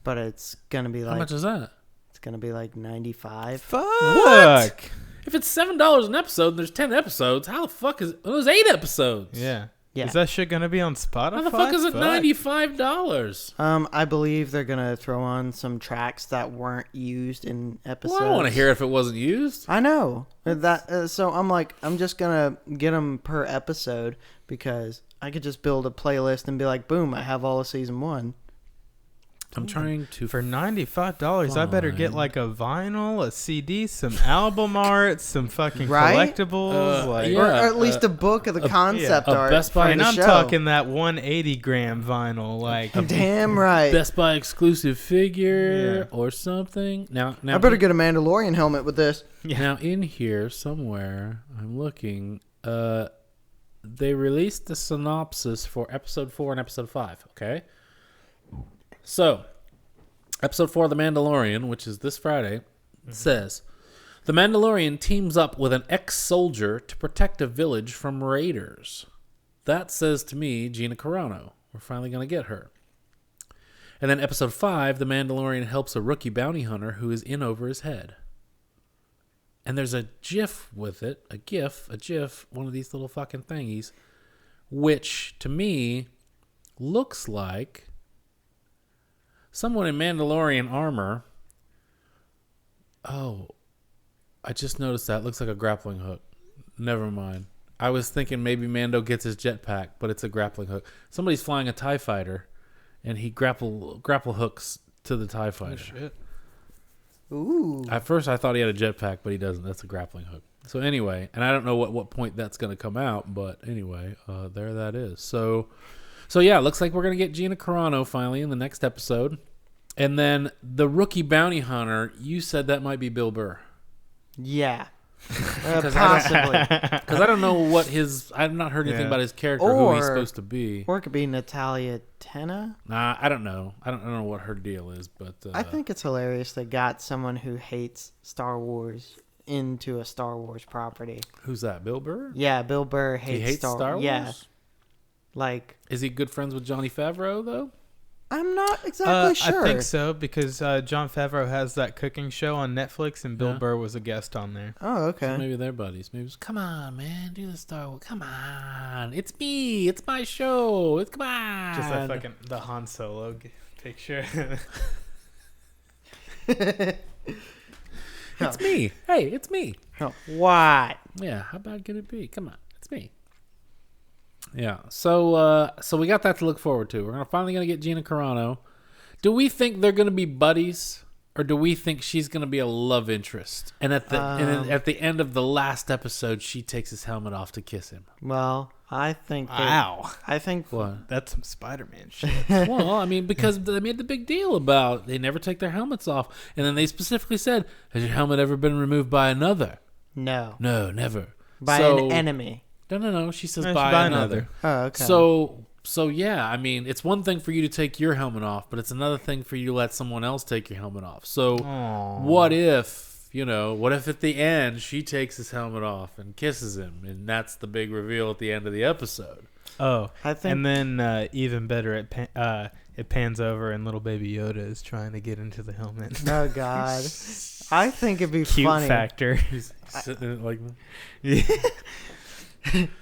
but it's gonna be How like much is that? it's gonna be like $95. Fuck. What? If it's $7 an episode and there's 10 episodes, how the fuck is it? There's 8 episodes. Yeah. Yeah. Is that shit gonna be on Spotify? How the fuck is it $95? I believe they're gonna throw on some tracks that weren't used in episodes. Well, I don't want to hear it if it wasn't used. I know that. So I'm like, I'm just gonna get them per episode because I could just build a playlist and be like, boom, I have all of season 1. I'm trying to. For $95, I better get Fine. like a vinyl, a CD, some album art, some fucking Right? collectibles, like. yeah. or at least a book of the concept a art. Best Buy for And the I'm show. talking that 180 gram vinyl, like. Damn right. Best Buy exclusive figure Yeah. or something. Now I better get a Mandalorian helmet with this. Now in here somewhere, I'm looking. They released the synopsis for episode 4 and episode 5. Okay, so episode 4 of The Mandalorian, which is this Friday, says the Mandalorian teams up with an ex-soldier to protect a village from raiders. That says to me Gina Carano. We're finally gonna get her. And then episode 5, the Mandalorian helps a rookie bounty hunter who is in over his head. And there's a GIF with it, a GIF, one of these little fucking thingies, which to me looks like someone in Mandalorian armor. Oh, I just noticed that. Looks like a grappling hook. Never mind. I was thinking maybe Mando gets his jetpack, but it's a grappling hook. Somebody's flying a TIE fighter, and he grapple hooks to the TIE fighter. Shit. Ooh. At first, I thought he had a jetpack, but he doesn't. That's a grappling hook. So anyway, and I don't know what point that's going to come out, but anyway, there that is. So yeah, it looks like we're going to get Gina Carano finally in the next episode. And then the rookie bounty hunter, you said that might be Bill Burr. Yeah. 'Cause Possibly. Because I don't know what I've not heard anything Yeah. about his character, who he's Or- supposed to be. Or it could be Natalia Tena. Nah, I don't know. I don't know what her deal is, but I think it's hilarious they got someone who hates Star Wars into a Star Wars property. who's that? Bill Burr? Yeah, Bill Burr He hates hates Star Wars? Yeah. Like, Is he good friends with Johnny Favreau though? I'm not exactly sure. I think so because Jon Favreau has that cooking show on Netflix, and Bill Yeah. Burr was a guest on there. Oh, okay. So maybe they're buddies. Maybe it's, come on, man, do the Star Wars. Come on, it's me. It's my show. Come on. Just that fucking the Han Solo picture. It's me. Hey, it's me. Oh, what? Yeah, how bad can it be? Come on, it's me. Yeah. So we got that to look forward to. We're finally gonna get Gina Carano. Do we think they're gonna be buddies? or do we think she's going to be a love interest? And at the end of the last episode, she takes his helmet off to kiss him. Well, I think. Wow. I think. What? That's some Spider-Man shit. Well, I mean, because they made the big deal about they never take their helmets off, and then they specifically said, "Has your helmet ever been removed by another?" No. No, never. By an enemy. No. She says No, by another. Oh, okay. So yeah, I mean, it's one thing for you to take your helmet off, but it's another thing for you to let someone else take your helmet off. So what if at the end she takes his helmet off and kisses him, and that's the big reveal at the end of the episode? Oh, I think, and then even better, it pans over and little baby Yoda is trying to get into the helmet. Oh God, I think it'd be Cute funny. factor. He's sitting in it like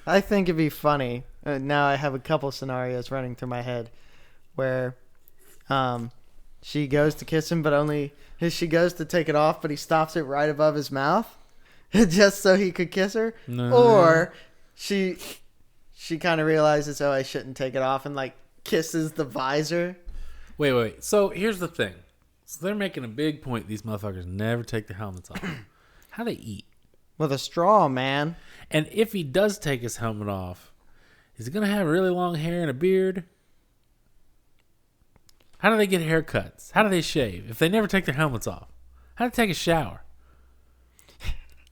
I think it'd be funny. Now I have a couple scenarios running through my head where she goes to kiss him, but only she goes to take it off, but he stops it right above his mouth just so he could kiss her. No. Or she kind of realizes, oh, I shouldn't take it off, and like kisses the visor. Wait. So here's the thing. So they're making a big point. These motherfuckers never take their helmets off. How they eat? With a straw, man. And if he does take his helmet off, is he going to have really long hair and a beard? How do they get haircuts? How do they shave if they never take their helmets off? How do they take a shower?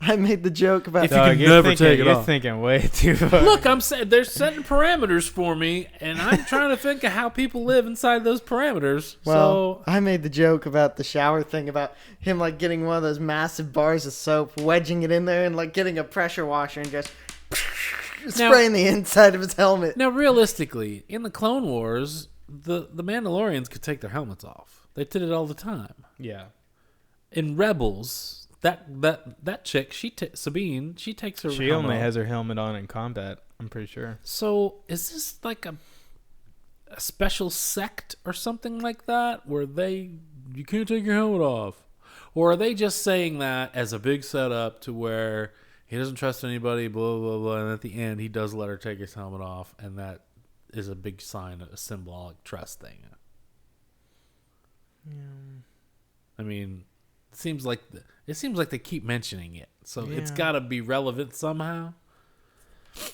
I made the joke about If you can never take it You're off. thinking way too far. Look, I'm saying they're setting parameters for me, and I'm trying to think of how people live inside those parameters. Well, I made the joke about the shower thing, about him like getting one of those massive bars of soap, wedging it in there, and like getting a pressure washer and just spraying the inside of his helmet. Now, realistically, in the Clone Wars, the Mandalorians could take their helmets off. They did it all the time. Yeah. In Rebels, that chick, Sabine, she takes her. She helmet only off. has her helmet on in combat, I'm pretty sure. So is this like a special sect or something like that, where you can't take your helmet off, or are they just saying that as a big setup to where he doesn't trust anybody, blah blah blah, and at the end he does let her take his helmet off, and that is a big sign, a symbolic trust thing. Yeah. I mean, it seems like they keep mentioning it, so it's Yeah. got to be relevant somehow.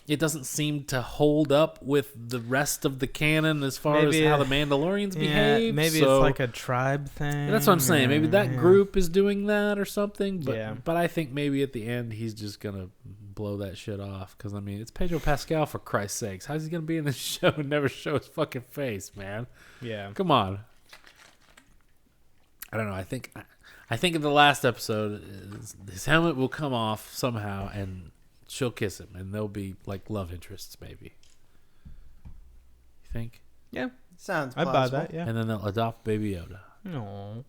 It doesn't seem to hold up with the rest of the canon as far as how the Mandalorians behave. Maybe so it's like a tribe thing. that's what I'm saying. Maybe that group is doing that or something. But Yeah. but I think maybe at the end he's just gonna blow that shit off, because I mean, it's Pedro Pascal, for Christ's sakes. How's he gonna be in this show and never show his fucking face, man? Yeah. Come on. I don't know. I think in the last episode, his helmet will come off somehow, and she'll kiss him, and they'll be like love interests, maybe. You think? Yeah. Sounds I plausible. buy that, yeah. And then they'll adopt Baby Yoda. No.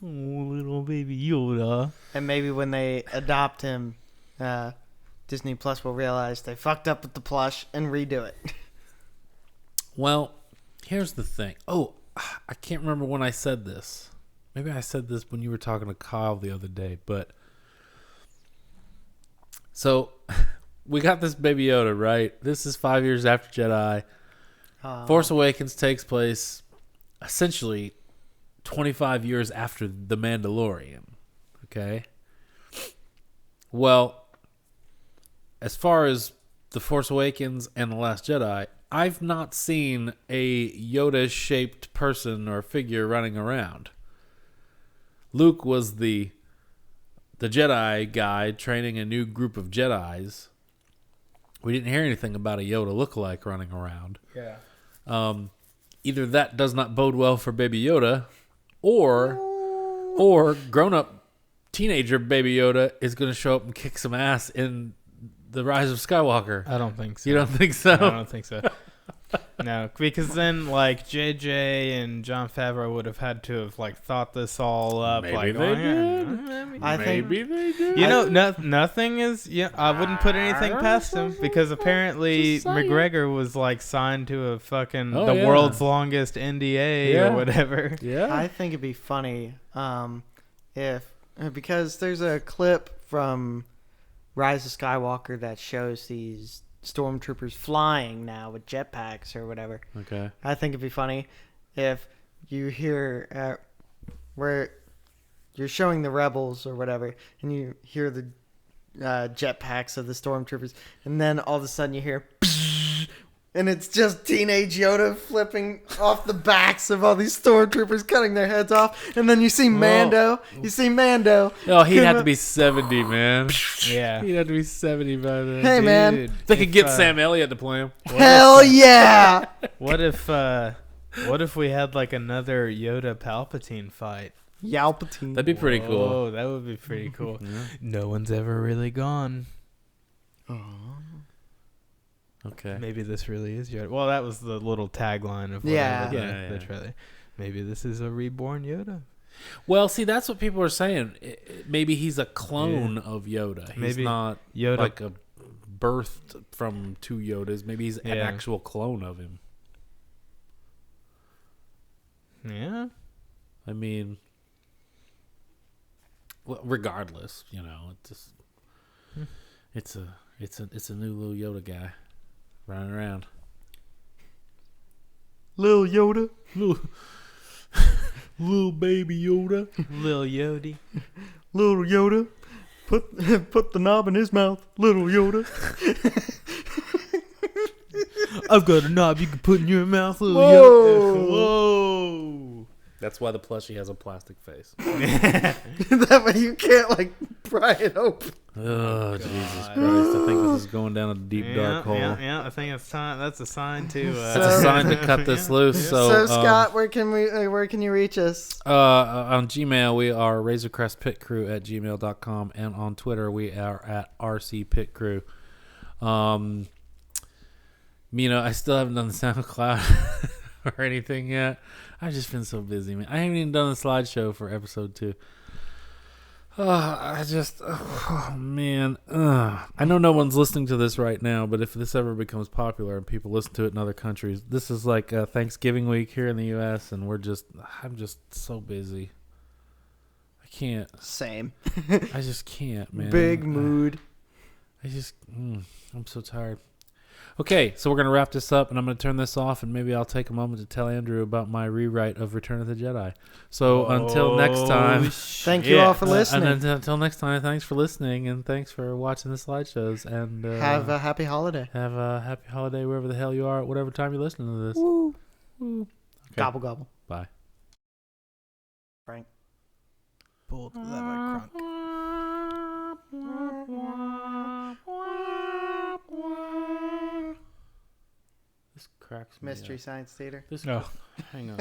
Oh, little baby Yoda. And maybe when they adopt him, Disney Plus will realize they fucked up with the plush and redo it. Well, here's the thing. Oh, I can't remember when I said this. Maybe I said this when you were talking to Kyle the other day, but so we got this Baby Yoda, right? This is 5 years after Jedi. Force Awakens takes place essentially 25 years after The Mandalorian. Okay? Well, as far as The Force Awakens and The Last Jedi, I've not seen a Yoda-shaped person or figure running around. Luke was the Jedi guy training a new group of Jedis. We didn't hear anything about a Yoda lookalike running around. Yeah. Either that does not bode well for Baby Yoda, or grown-up teenager Baby Yoda is going to show up and kick some ass in The Rise of Skywalker. I don't think so. You don't think so? I don't think so. No, because then like JJ and Jon Favreau would have had to have like thought this all up. Maybe like, they did. I think Maybe they do. You know, nothing is. Yeah, I wouldn't put anything past him, because apparently Just saying. McGregor was like signed to a fucking Oh, the yeah. world's longest NDA Yeah. or whatever. Yeah. I think it'd be funny because there's a clip from Rise of Skywalker that shows these stormtroopers flying now with jetpacks or whatever. Okay. I think it'd be funny if you hear where you're showing the rebels or whatever, and you hear the jetpacks of the stormtroopers, and then all of a sudden you hear, and it's just teenage Yoda flipping off the backs of all these stormtroopers, cutting their heads off, and then you see Mando. Whoa. You see Mando. Oh, he'd have to be 70, man. Yeah. He'd have to be 70 by then. Hey, man. They could get Sam Elliott to play him. Hell yeah! What if we had like another Yoda Palpatine fight? Yalpatine. That'd be pretty cool. Oh, that would be pretty cool. Yeah. No one's ever really gone. Okay. Maybe this really is Yoda. Well, that was the little tagline of Yeah. the trailer. Maybe this is a reborn Yoda. Well, see, that's what people are saying. Maybe he's a clone of Yoda. He's Maybe not Yoda like a birthed from two Yodas. Maybe he's an actual clone of him. Yeah. I mean, well, regardless, you know, it's a new little Yoda guy running around. Lil Yoda. Little baby Yoda. Lil Yodi. Little Yoda. Put the knob in his mouth. Little Yoda. I've got a knob you can put in your mouth, Lil Whoa. Yoda. Whoa. That's why the plushie has a plastic face. That way you can't like pry it open. Oh, Jesus Christ. I think this is going down a deep, dark hole. Yeah, I think it's time. That's a sign to. That's a sign to cut this loose. So Scott, where can you reach us? On Gmail, we are RazorCrestPitCrew at gmail.com, and on Twitter, we are at RCPitCrew. You know, I still haven't done the SoundCloud or anything yet. I've just been so busy, man. I haven't even done the slideshow for episode 2. Oh, man. I know no one's listening to this right now, but if this ever becomes popular and people listen to it in other countries, this is like Thanksgiving week here in the U.S., and I'm just so busy. I can't. Same. I just can't, man. Big mood. I'm so tired. Okay, so we're going to wrap this up, and I'm going to turn this off, and maybe I'll take a moment to tell Andrew about my rewrite of Return of the Jedi. So until next time. Thank you all for listening. And until next time, thanks for listening, and thanks for watching the slideshows. And have a happy holiday. Have a happy holiday wherever the hell you are at whatever time you're listening to this. Woo. Okay. Gobble, gobble. Bye. Frank. Pulled the lever, crunk. This cracks me Mystery up. Science Theater. Hang on.